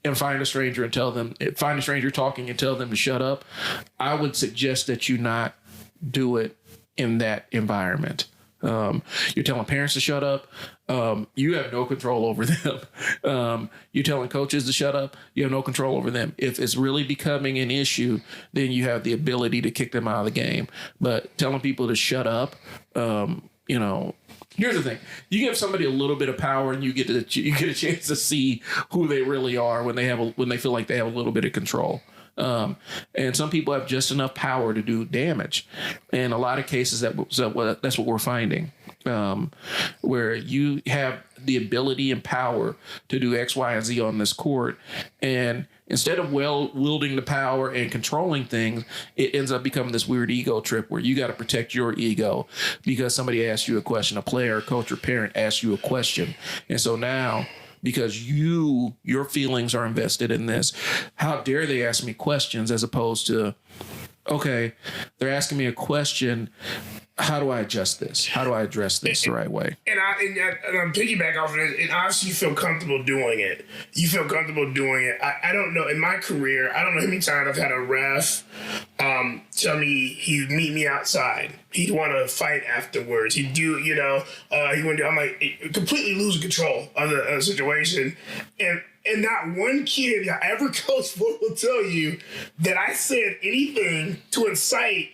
and find a stranger talking and tell them to shut up, I would suggest that you not do it in that environment. You're telling parents to shut up. You have no control over them. You're telling coaches to shut up. You have no control over them. If it's really becoming an issue, then you have the ability to kick them out of the game. But telling people to shut up, here's the thing: you give somebody a little bit of power, and you get a chance to see who they really are when they feel like they have a little bit of control. And some people have just enough power to do damage. In a lot of cases, that's what we're finding, where you have the ability and power to do X, Y, and Z on this court. And instead of wielding the power and controlling things, it ends up becoming this weird ego trip where you got to protect your ego because somebody asked you a question, a player, coach, or parent asked you a question. And so now, because your feelings are invested in this, how dare they ask me questions as opposed to, okay, they're asking me a question. How do I adjust this? How do I address this the right way? And I'm piggyback off of it. And obviously, you feel comfortable doing it. I don't know. In my career, I don't know how many times I've had a ref tell me he'd meet me outside. He'd want to fight afterwards. He'd do, he wouldn't do. I'm like completely losing control of the situation. And not one kid I ever coached for will tell you that I said anything to incite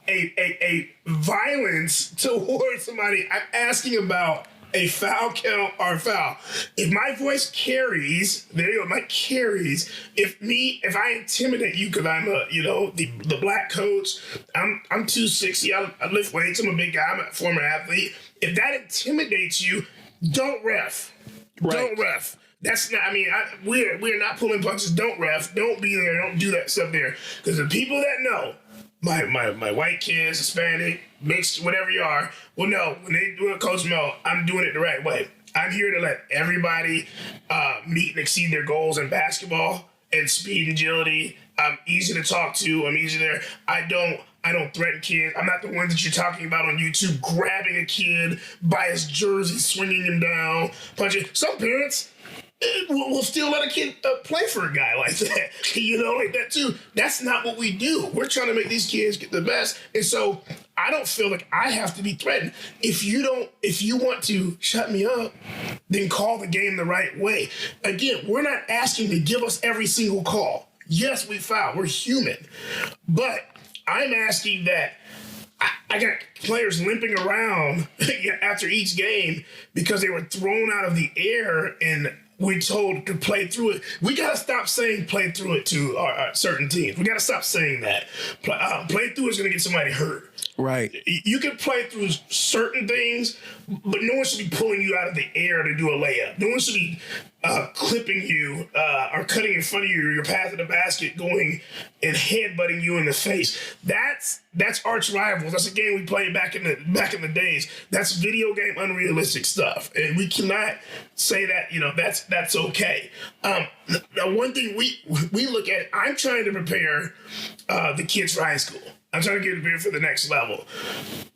a violence towards somebody. I'm asking about a foul count or foul. If my voice carries, there you go, my carries. If I intimidate you because I'm the black coach, I'm 260, I lift weights, I'm a big guy, I'm a former athlete. If that intimidates you, don't ref. Right. Don't ref. That's not, we're not pulling punches. Don't ref. Don't be there. Don't do that stuff there. Because the people that know, my white kids, Hispanic, mixed, whatever you are, will know when they do it, Coach Mel, I'm doing it the right way. I'm here to let everybody meet and exceed their goals in basketball and speed and agility. I'm easy to talk to. I'm easy there. I don't threaten kids. I'm not the one that you're talking about on YouTube, grabbing a kid by his jersey, swinging him down, punching. Some parents will still let a kid play for a guy like that, like that too. That's not what we do. We're trying to make these kids get the best. And so I don't feel like I have to be threatened. If you want to shut me up, then call the game the right way. Again, we're not asking to give us every single call. Yes, we foul. We're human. But I'm asking that I got players limping around after each game because they were thrown out of the air and we told to play through it. We got to stop saying play through it to our certain teams. We got to stop saying that. Play through is going to get somebody hurt. Right. You can play through certain things, but no one should be pulling you out of the air to do a layup. No one should be clipping you or cutting in front of you or your path to the basket going and headbutting you in the face. That's arch rivals. That's a game we played back in the days. That's video game unrealistic stuff. And we cannot say that, that's okay. The one thing we look at, I'm trying to prepare the kids for high school. I'm trying to get prepared for the next level.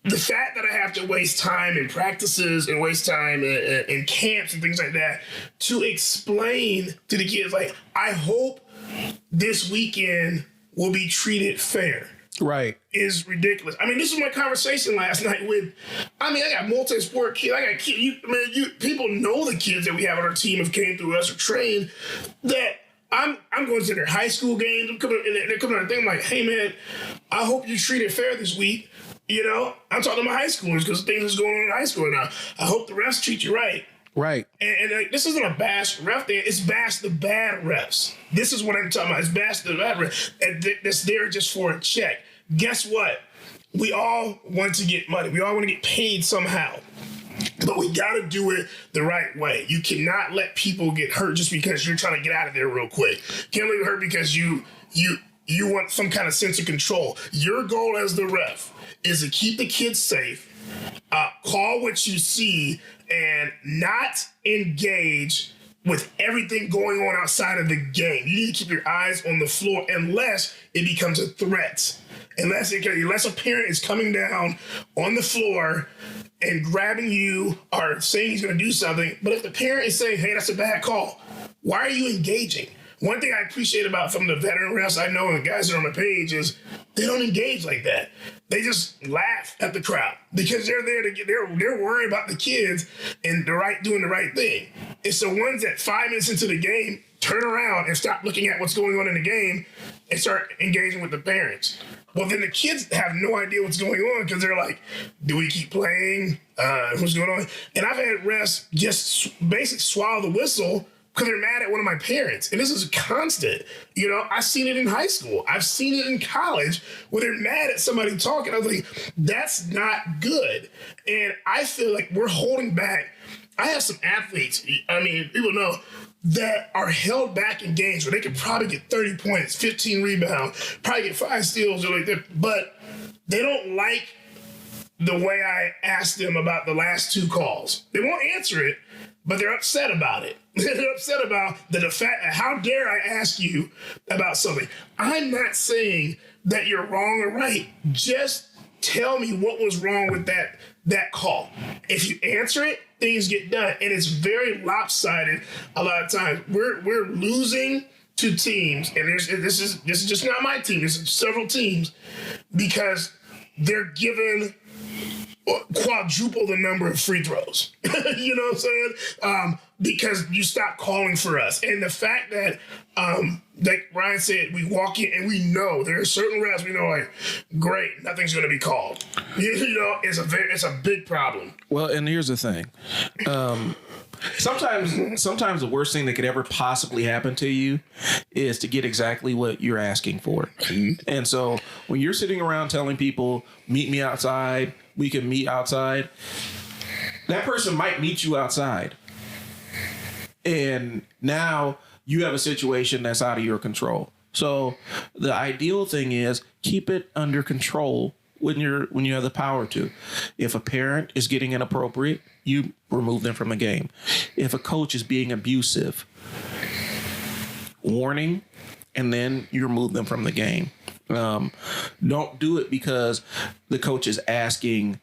The fact that I have to waste time in practices and waste time in camps and things like that to explain to the kids, like, I hope this weekend will be treated fair. Right. Is ridiculous. This was my conversation last night with, I got multi-sport kids. I got kids. People know the kids that we have on our team have came through us or trained that I'm going to their high school games. They're coming on a thing. I'm like, hey, man, I hope you treat it fair this week. You know, I'm talking to my high schoolers because things is going on in high school now. I hope the refs treat you right. Right. And like, this isn't a bash ref thing. It's bash the bad refs. This is what I'm talking about. It's bash the bad refs. And that's there just for a check. Guess what? We all want to get money. We all want to get paid somehow. But we got to do it the right way. You cannot let people get hurt just because you're trying to get out of there real quick. Can't let them hurt because you want some kind of sense of control. Your goal as the ref is to keep the kids safe, call what you see, and not engage with everything going on outside of the game. You need to keep your eyes on the floor unless it becomes a threat. Unless a parent is coming down on the floor and grabbing you or saying he's going to do something. But if the parent is saying, hey, that's a bad call, why are you engaging? One thing I appreciate about some of the veteran refs I know and the guys that are on my page is they don't engage like that. They just laugh at the crowd because they're there to they're worried about the kids and doing the right thing. It's the ones that 5 minutes into the game turn around and stop looking at what's going on in the game and start engaging with the parents. Well, then the kids have no idea what's going on because they're like, do we keep playing? What's going on? And I've had refs just basically swallow the whistle because they're mad at one of my parents. And this is constant. You know, I've seen it in high school. I've seen it in college where they're mad at somebody talking. I was like, that's not good. And I feel like we're holding back. I have some athletes, I mean, people know, that are held back in games where they could probably get 30 points, 15 rebounds, probably get 5 steals, or like that, but they don't like the way I asked them about the last 2 calls. They won't answer it, but they're upset about it. They're upset about the fact, how dare I ask you about something? I'm not saying that you're wrong or right. Just tell me what was wrong with that call. If you answer it, things get done. And it's very lopsided a lot of times. We're losing to teams, and this is just not my team. This is several teams because they're given quadruple the number of free throws. You know what I'm saying? Because you stop calling for us. And the fact that, like Ryan said, we walk in and we know there are certain refs we know, like, great, nothing's going to be called. You know, it's a big problem. Well, and here's the thing. Sometimes the worst thing that could ever possibly happen to you is to get exactly what you're asking for. And so when you're sitting around telling people, meet me outside, we can meet outside, that person might meet you outside. And now you have a situation that's out of your control. So the ideal thing is keep it under control when you have the power to. If a parent is getting inappropriate, you remove them from the game. If a coach is being abusive, warning, and then you remove them from the game. Don't do it because the coach is asking,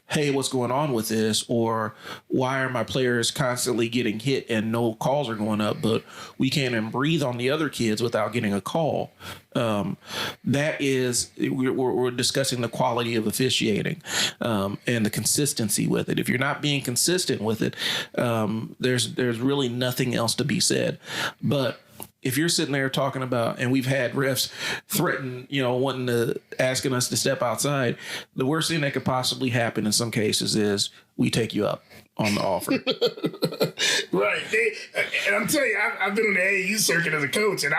hey, what's going on with this? Or why are my players constantly getting hit and no calls are going up, but we can't even breathe on the other kids without getting a call. That is, we're discussing the quality of officiating and the consistency with it. If you're not being consistent with it, there's really nothing else to be said. But if you're sitting there talking about, and we've had refs threaten, asking us to step outside, the worst thing that could possibly happen in some cases is we take you up on the offer. Right. And I'm telling you, I've been on the AAU circuit as a coach, and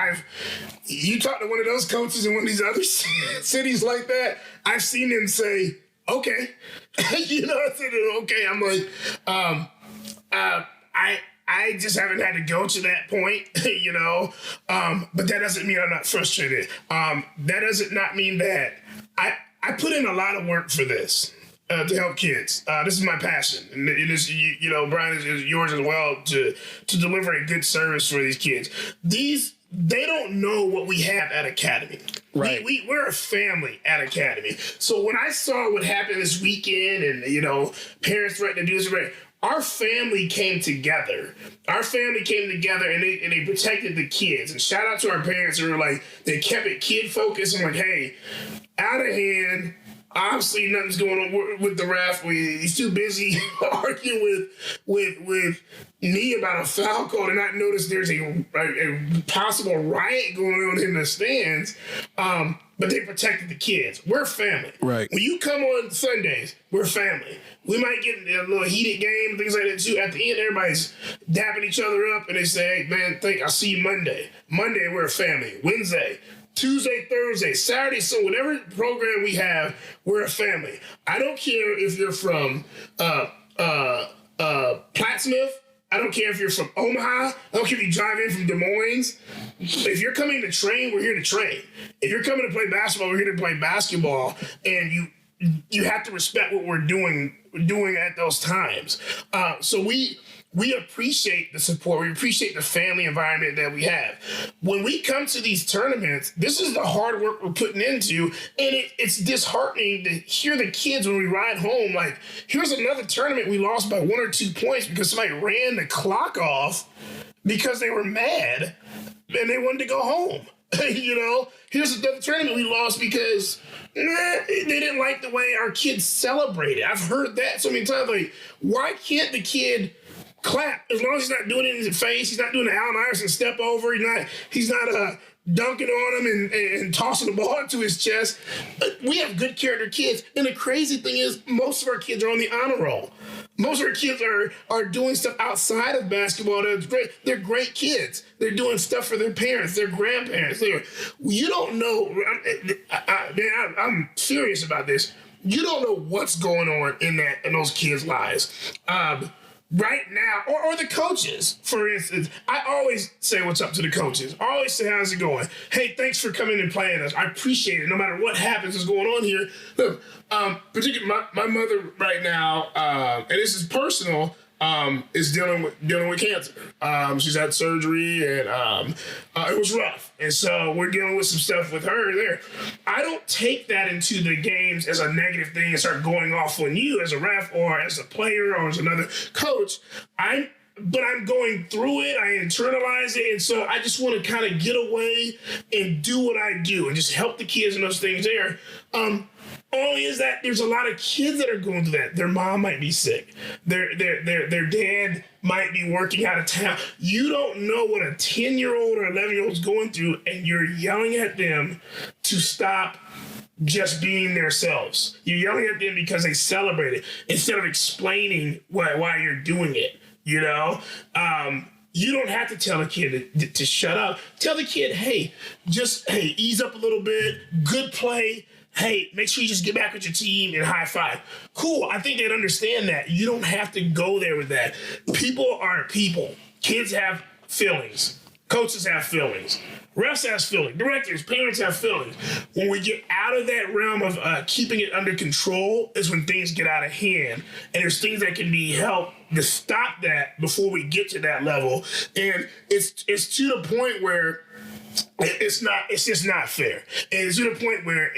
you talk to one of those coaches in one of these other cities like that, I've seen them say, okay. I said, okay. I'm like, I just haven't had to go to that point, but that doesn't mean I'm not frustrated. That doesn't not mean that I put in a lot of work for this to help kids. This is my passion. And it is, Brian, is yours as well to deliver a good service for these kids. They don't know what we have at Academy. Right. We're a family at Academy. So when I saw what happened this weekend and, parents threatened to do this, our family came together. And they protected the kids. And shout out to our parents who were like, they kept it kid focused and like, hey, out of hand. Obviously, nothing's going on with the ref. He's too busy arguing with me about a foul call to not notice there's a possible riot going on in the stands. but they protected the kids. We're family. Right. When you come on Sundays, we're family. We might get in a little heated game and things like that too. At the end, everybody's dapping each other up and they say, hey, man, I'll see you Monday. Monday, we're a family. Wednesday, Tuesday, Thursday, Saturday, so whatever program we have, we're a family. I don't care if you're from Plattsmouth. I don't care if you're from Omaha. I don't care if you drive in from Des Moines. If you're coming to train, we're here to train. If you're coming to play basketball, we're here to play basketball. And you have to respect what we're doing at those times. So we appreciate the support. We appreciate the family environment that we have. When we come to these tournaments, this is the hard work we're putting into, and it's disheartening to hear the kids when we ride home. Like, here's another tournament we lost by 1 or 2 points because somebody ran the clock off because they were mad and they wanted to go home. Here's another tournament we lost because they didn't like the way our kids celebrated. I've heard that so many times. Like, why can't the kid clap as long as he's not doing it in his face? He's not doing the Allen Iverson step over. He's not dunking on him and tossing the ball into his chest. We have good character kids, and the crazy thing is most of our kids are on the honor roll. Most of our kids are doing stuff outside of basketball. They're great kids. They're doing stuff for their parents, their grandparents. You don't know. I'm serious about this. You don't know what's going on in those kids' lives. Right now, or the coaches, for instance. I always say what's up to the coaches. I always say, how's it going? Hey, thanks for coming and playing us. I appreciate it. No matter what happens is going on here. Look, particularly my mother right now, and this is personal, is dealing with cancer. She's had surgery and it was rough. And so we're dealing with some stuff with her there. I don't take that into the games as a negative thing and start going off on you as a ref or as a player or as another coach. But I'm going through it. I internalize it. And so I just want to kind of get away and do what I do and just help the kids and those things there. Only is that there's a lot of kids that are going through that. Their mom might be sick. Their dad might be working out of town. You don't know what a 10-year-old or 11-year-old is going through, and you're yelling at them to stop just being themselves. You're yelling at them because they celebrate it instead of explaining why you're doing it. You don't have to tell a kid to shut up. Tell the kid, hey, ease up a little bit. Good play. Hey, make sure you just get back with your team and high five. Cool. I think they'd understand that. You don't have to go there with that. People are people. Kids have feelings. Coaches have feelings. Refs have feelings. Directors, parents have feelings. When we get out of that realm of keeping it under control is when things get out of hand. And there's things that can be helped to stop that before we get to that level. And it's to the point where it's just not fair. And it's to the point where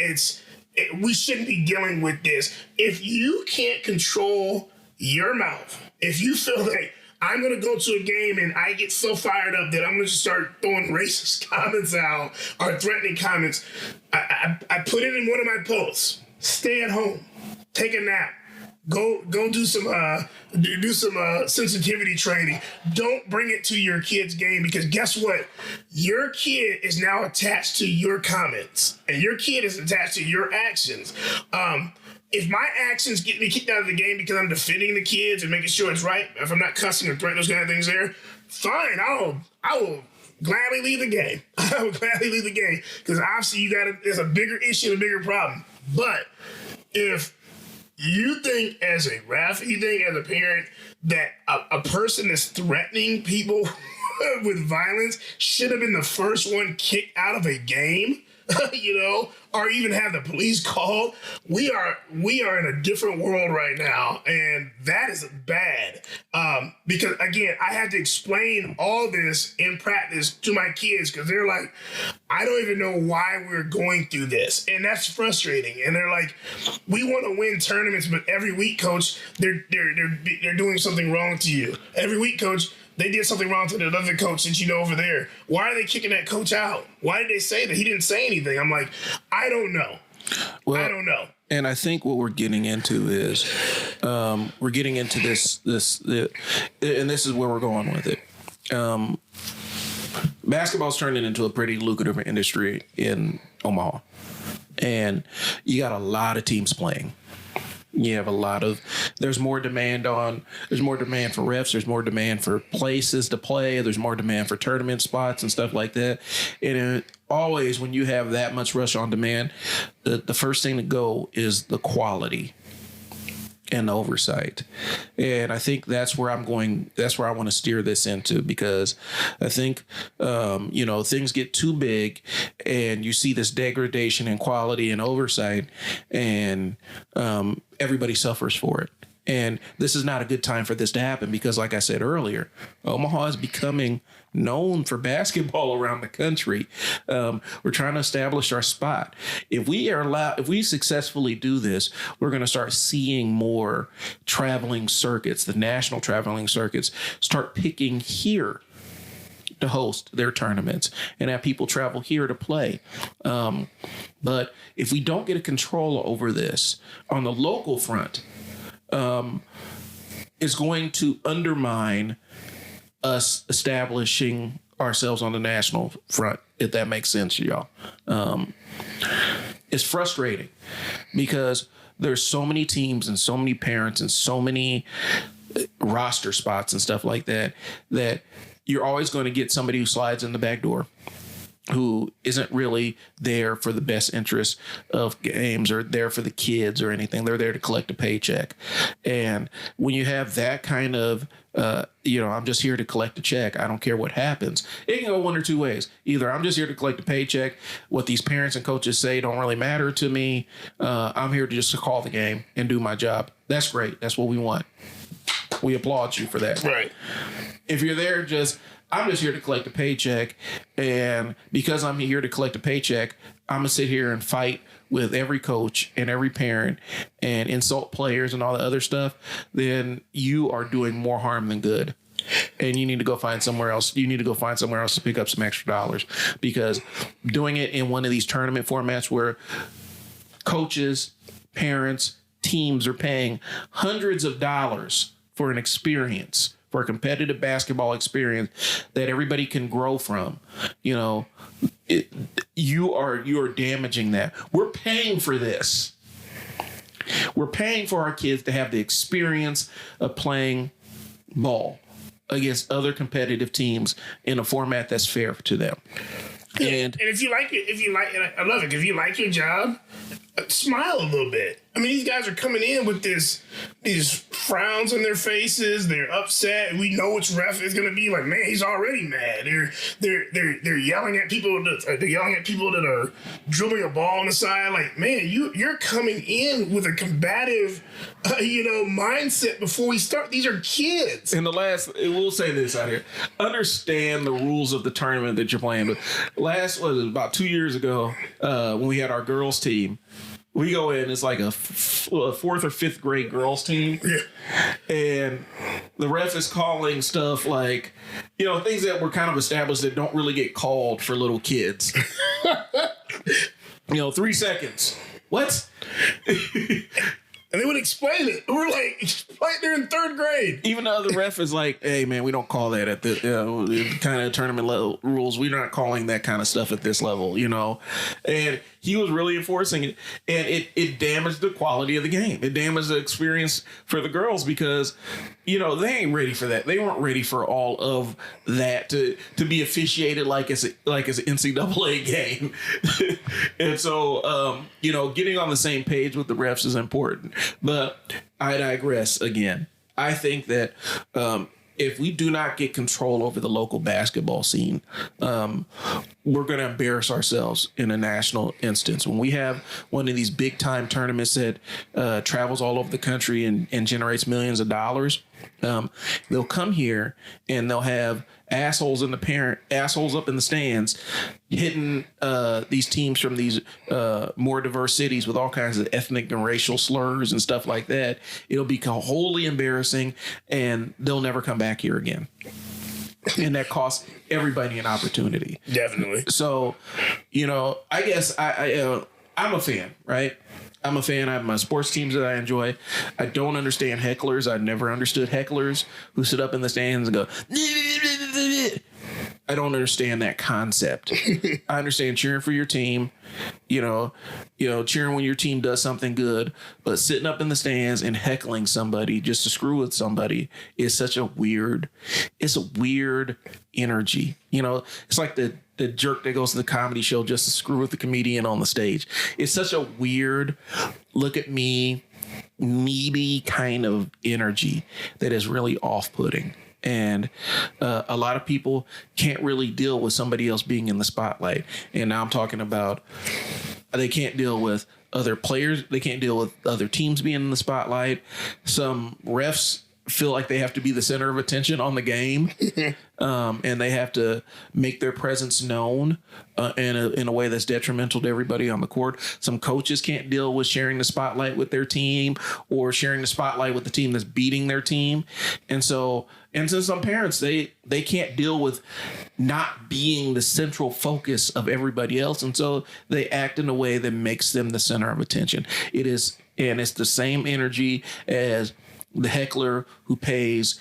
we shouldn't be dealing with this. If you can't control your mouth, if you feel like I'm going to go to a game and I get so fired up that I'm going to just start throwing racist comments out or threatening comments, I put it in one of my posts. Stay at home. Take a nap. Go do some sensitivity training. Don't bring it to your kid's game because guess what? Your kid is now attached to your comments and your kid is attached to your actions. If my actions get me kicked out of the game because I'm defending the kids and making sure it's right, if I'm not cussing or threatening those kind of things there, fine. I will gladly leave the game. I will gladly leave the game because obviously there's a bigger issue, a bigger problem. But if you think as a ref, you think as a parent that a person that's threatening people with violence should have been the first one kicked out of a game, or even have the police called. We are in a different world right now, and that is bad. Because again, I had to explain all this in practice to my kids because they're like, I don't even know why we're going through this, and that's frustrating. And they're like, we want to win tournaments, but every week, coach, they're doing something wrong to you. Every week, coach, they did something wrong to the other coach that over there. Why are they kicking that coach out? Why did they say that? He didn't say anything. I'm like, I don't know. Well, I don't know. And I think what we're getting into is we're getting into this, and this is where we're going with it. Basketball's turning into a pretty lucrative industry in Omaha. and you got a lot of teams playing. You have there's more demand for refs. There's more demand for places to play. There's more demand for tournament spots and stuff like that. And always when you have that much rush on demand, the first thing to go is the quality and the oversight. And I think that's where I want to steer this into, because I think, things get too big and you see this degradation in quality and oversight, and everybody suffers for it. And this is not a good time for this to happen, because like I said earlier, Omaha is becoming known for basketball around the country. We're trying to establish our spot. If we successfully do this, we're going to start seeing more traveling circuits, the national traveling circuits, start picking here to host their tournaments and have people travel here to play. But if we don't get a control over this on the local front, is going to undermine us establishing ourselves on the national front, if that makes sense to y'all. It's frustrating because there's so many teams and so many parents and so many roster spots and stuff like that you're always going to get somebody who slides in the back door, who isn't really there for the best interest of games or there for the kids or anything. They're there to collect a paycheck. And when you have that kind of, I'm just here to collect a check, I don't care what happens, it can go one or two ways. Either I'm just here to collect a paycheck, what these parents and coaches say don't really matter to me, I'm here to just call the game and do my job. That's great. That's what we want. We applaud you for that. Right. If you're there I'm just here to collect a paycheck, and because I'm here to collect a paycheck, I'm going to sit here and fight with every coach and every parent and insult players and all the other stuff, then you are doing more harm than good. And you need to go find somewhere else. You need to go find somewhere else to pick up some extra dollars, because doing it in one of these tournament formats where coaches, parents, teams are paying hundreds of dollars for an experience, for a competitive basketball experience that everybody can grow from, you are damaging that. We're paying for this. We're paying for our kids to have the experience of playing ball against other competitive teams in a format that's fair to them. And if you like it, I love it. If you like your job, smile a little bit. I mean, these guys are coming in with these frowns on their faces. They're upset. We know which ref is going to be like, man, he's already mad. They're yelling at people. They're yelling at people that are dribbling a ball on the side. Like, man, you're coming in with a combative, mindset before we start. These are kids. And we'll say this out here: understand the rules of the tournament that you're playing with. About 2 years ago, when we had our girls team. We go in, it's like a fourth or fifth grade girls team. Yeah. And the ref is calling stuff like, things that were kind of established that don't really get called for little kids. 3 seconds. What? And they would explain it. We're like, they're in third grade. Even the other ref is like, hey, man, we don't call that at the kind of tournament level rules. We're not calling that kind of stuff at this level, And he was really enforcing it. And it damaged the quality of the game. It damaged the experience for the girls because, they ain't ready for that. They weren't ready for all of that to be officiated like it's an NCAA game. And so, getting on the same page with the refs is important. But I digress again. I think that if we do not get control over the local basketball scene, we're going to embarrass ourselves in a national instance. When we have one of these big time tournaments that travels all over the country and generates millions of dollars, they'll come here and they'll have assholes up in the stands hitting these teams from these more diverse cities with all kinds of ethnic and racial slurs and stuff like that. It'll become wholly embarrassing, and they'll never come back here again. And that costs everybody an opportunity. Definitely. So, I guess I'm a fan, right? I'm a fan. I have my sports teams that I enjoy. I don't understand hecklers. I've never understood hecklers who sit up in the stands and go, I don't understand that concept. I understand cheering for your team, cheering when your team does something good, but sitting up in the stands and heckling somebody just to screw with somebody is such a weird energy. It's like the jerk that goes to the comedy show just to screw with the comedian on the stage. It's such a weird look at me, needy kind of energy that is really off-putting. And a lot of people can't really deal with somebody else being in the spotlight. And now I'm talking about they can't deal with other players. They can't deal with other teams being in the spotlight. Some refs feel like they have to be the center of attention on the game. And they have to make their presence known in a way that's detrimental to everybody on the court. Some coaches can't deal with sharing the spotlight with their team or sharing the spotlight with the team that's beating their team. And so some parents, they can't deal with not being the central focus of everybody else. And so they act in a way that makes them the center of attention. It's the same energy as the heckler who pays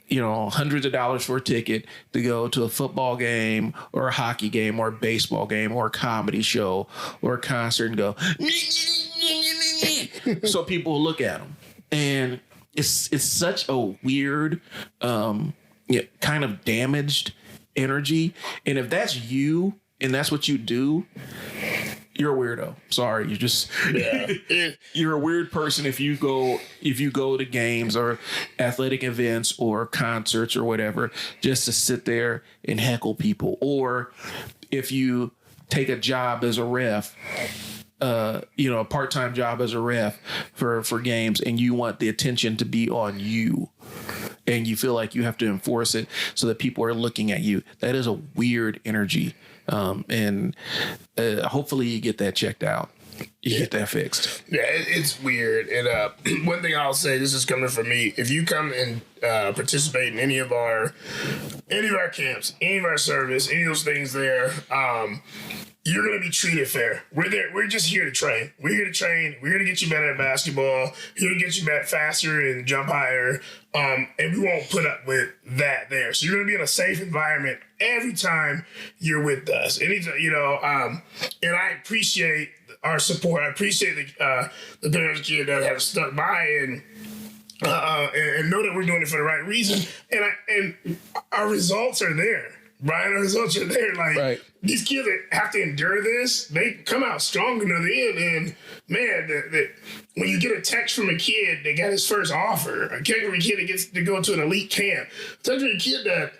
hundreds of dollars for a ticket to go to a football game or a hockey game or a baseball game or a comedy show or a concert and go, so people will look at them. And it's such a weird, kind of damaged energy. And if that's you and that's what you do, you're a weirdo. Sorry, you're a weird person if you go to games or athletic events or concerts or whatever just to sit there and heckle people, or if you take a job as a ref, a part-time job as a ref for games, and you want the attention to be on you. And you feel like you have to enforce it so that people are looking at you. That is a weird energy. And hopefully you get that checked out. You get that fixed. Yeah, it's weird. And one thing I'll say, this is coming from me. If you come and participate in any of our camps, any of our service, any of those things there, you're going to be treated fair. We're there. We're just here to train. We're here to train. We're here to get you better at basketball. Here to get you back faster and jump higher. And we won't put up with that there. So you're going to be in a safe environment every time you're with us. And I appreciate our support. I appreciate the parents kid that have stuck by and know that we're doing it for the right reason. And our results are there. Brian, our results are there. Like, right. These kids that have to endure this, they come out strong into the end. And man, when you get a text from a kid that got his first offer, a text from a kid that gets to go to an elite camp, a text from a kid that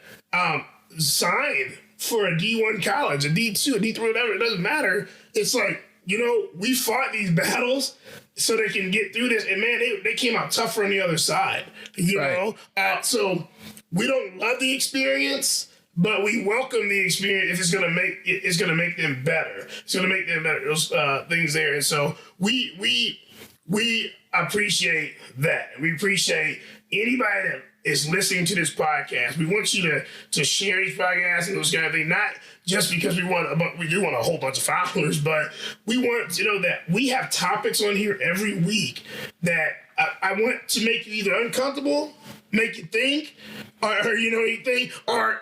signed for a D1 college, a D2, a D3, whatever, it doesn't matter. It's like, we fought these battles so they can get through this. And man, they came out tougher on the other side, know? So we don't love the experience, but we welcome the experience if it's gonna make them better. It's gonna make them better. Those things there, and so we appreciate that. We appreciate anybody that is listening to this podcast. We want you to share these podcasts and those kind of things. Not just because we do want a whole bunch of followers, but we want to know that we have topics on here every week that I want to make you either uncomfortable, make you think, or anything, or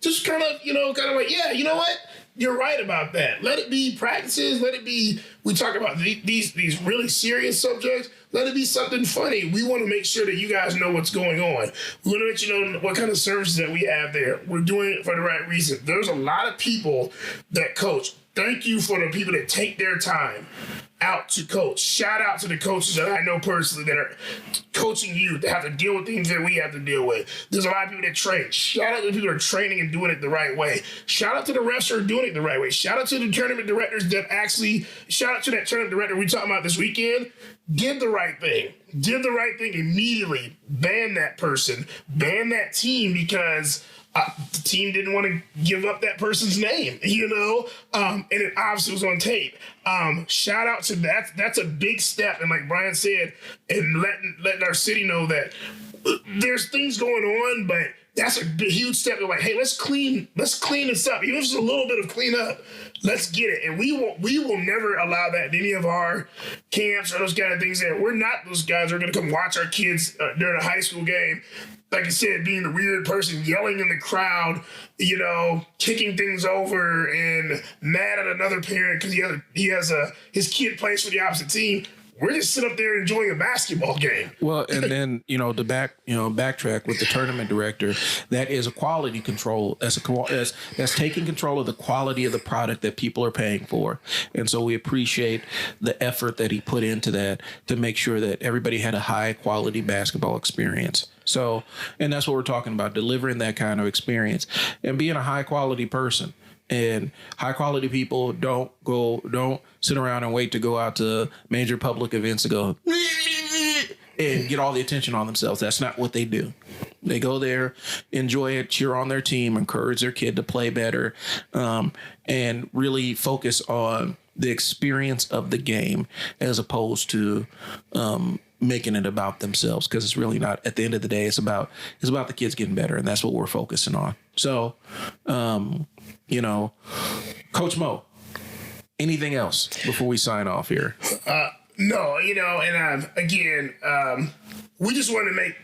just kind of like, yeah, you know what? You're right about that. Let it be practices. Let it be. We talk about these really serious subjects. Let it be something funny. We want to make sure that you guys know what's going on. We want to let you know what kind of services that we have there. We're doing it for the right reason. There's a lot of people that coach. Thank you for the people that take their time out to coach. Shout out to the coaches that I know personally that are coaching you, that have to deal with things that we have to deal with. There's a lot of people that train. Shout out to the people that are training and doing it the right way. Shout out to the refs who are doing it the right way. Shout out to the tournament directors shout out to that tournament director we talking about this weekend. Did the right thing. Did the right thing immediately. Ban that person. Ban that team because the team didn't want to give up that person's name, and it obviously was on tape. Shout out to that. That's a big step. And like Brian said, and letting our city know that there's things going on, but that's a huge step. They're like, hey, let's clean this up. Even if it's a little bit of cleanup, let's get it. And we will never allow that in any of our camps or those kind of things. There, we're not those guys who are going to come watch our kids during a high school game. Like I said, being the weird person, yelling in the crowd, kicking things over and mad at another parent because his kid plays for the opposite team. We're just sitting up there enjoying a basketball game. Well, and then backtrack with the tournament director. That is a quality control. That's taking control of the quality of the product that people are paying for. And so we appreciate the effort that he put into that to make sure that everybody had a high quality basketball experience. So, and that's what we're talking about, delivering that kind of experience and being a high quality person. And high quality people don't sit around and wait to go out to major public events to go and get all the attention on themselves. That's not what they do. They go there, enjoy it, cheer on their team, encourage their kid to play better, and really focus on the experience of the game as opposed to making it about themselves, because it's really not. At the end of the day, it's about the kids getting better, and that's what we're focusing on. So, Coach Mo, anything else before we sign off here? No, and again, we just want to make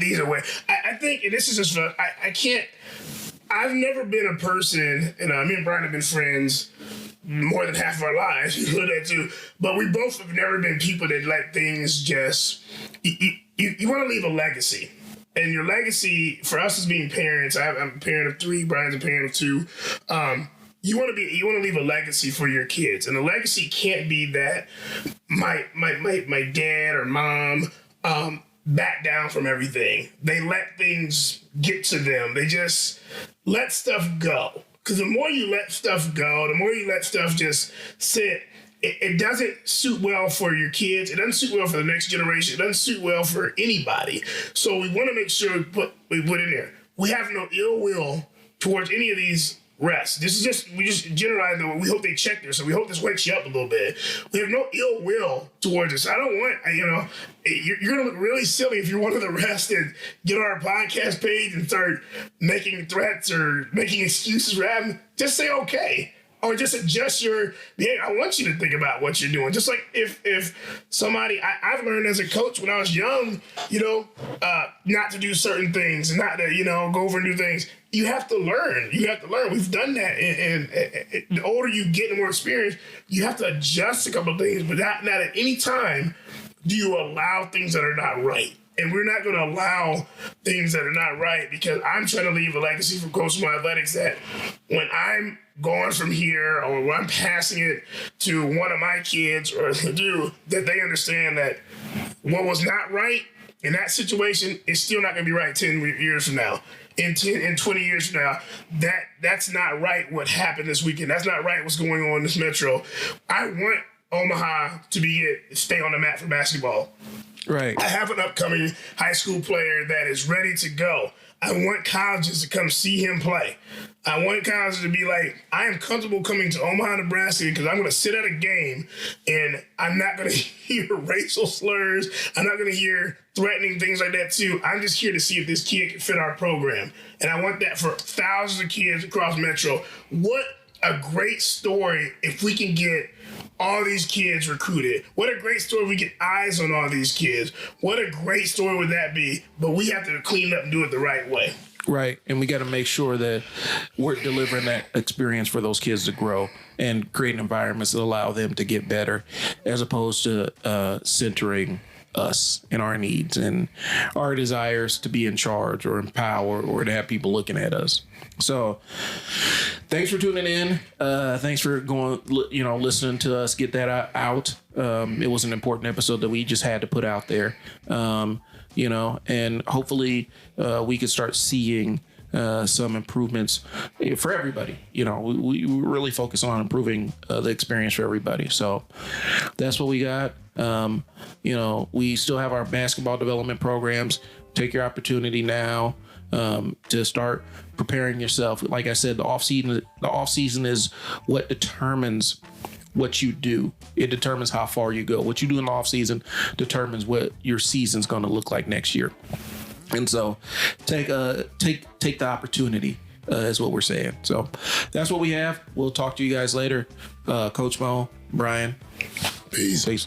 these away. I think, and this is just, I've never been a person, and me and Brian have been friends more than half of our lives, you know that too. But we both have never been people that let things just, you want to leave a legacy. And your legacy, for us as being parents, I'm a parent of 3, Brian's a parent of 2. You want to leave a legacy for your kids, and the legacy can't be that my dad or mom back down from everything. They let things get to them. They just let stuff go. Because the more you let stuff go, the more you let stuff just sit, it doesn't suit well for your kids. It doesn't suit well for the next generation. It doesn't suit well for anybody. So we want to make sure we put in there. We have no ill will towards any of these refs. We just generalize them. We hope they check this. So we hope this wakes you up a little bit. We have no ill will towards this. I don't want, you're going to look really silly if you're one of the refs that get on our podcast page and start making threats or making excuses for having. Just say okay. Or just adjust your behavior. I want you to think about what you're doing. Just like if somebody, I've learned as a coach when I was young, not to do certain things and not to, go over and do things. You have to learn. We've done that. And the older you get and more experience, you have to adjust a couple of things, but not at any time do you allow things that are not right. And we're not going to allow things that are not right, because I'm trying to leave a legacy for Coach Mo Athletics that when I'm going from here or when I'm passing it to one of my kids or that they understand that what was not right in that situation is still not going to be right 10 years from now. In 20 years from now, that's not right what happened this weekend. That's not right what's going on in this metro. I want Omaha to stay on the map for basketball. Right. I have an upcoming high school player that is ready to go. I want colleges to come see him play. I want colleges to be like, I am comfortable coming to Omaha, Nebraska because I'm going to sit at a game and I'm not going to hear racial slurs. I'm not going to hear threatening things like that too. I'm just here to see if this kid can fit our program. And I want that for thousands of kids across Metro. What a great story if we can get all these kids recruited. What a great story if we get eyes on all these kids. What a great story would that be? But we have to clean it up and do it the right way. Right. And we got to make sure that we're delivering that experience for those kids to grow and creating environments that allow them to get better, as opposed to centering us and our needs and our desires to be in charge or in power or to have people looking at us. So thanks for tuning in. Thanks for listening to us get that out. It was an important episode that we just had to put out there. And hopefully we can start seeing some improvements for everybody. We really focus on improving the experience for everybody. So that's what we got. We still have our basketball development programs. Take your opportunity now to start preparing yourself. Like I said, the off season is what determines what you do. It determines how far you go. What you do in the off season determines what your season's going to look like next year. And so take the opportunity is what we're saying. So that's what we have. We'll talk to you guys later. Coach Mo, Brian. Peace. Peace.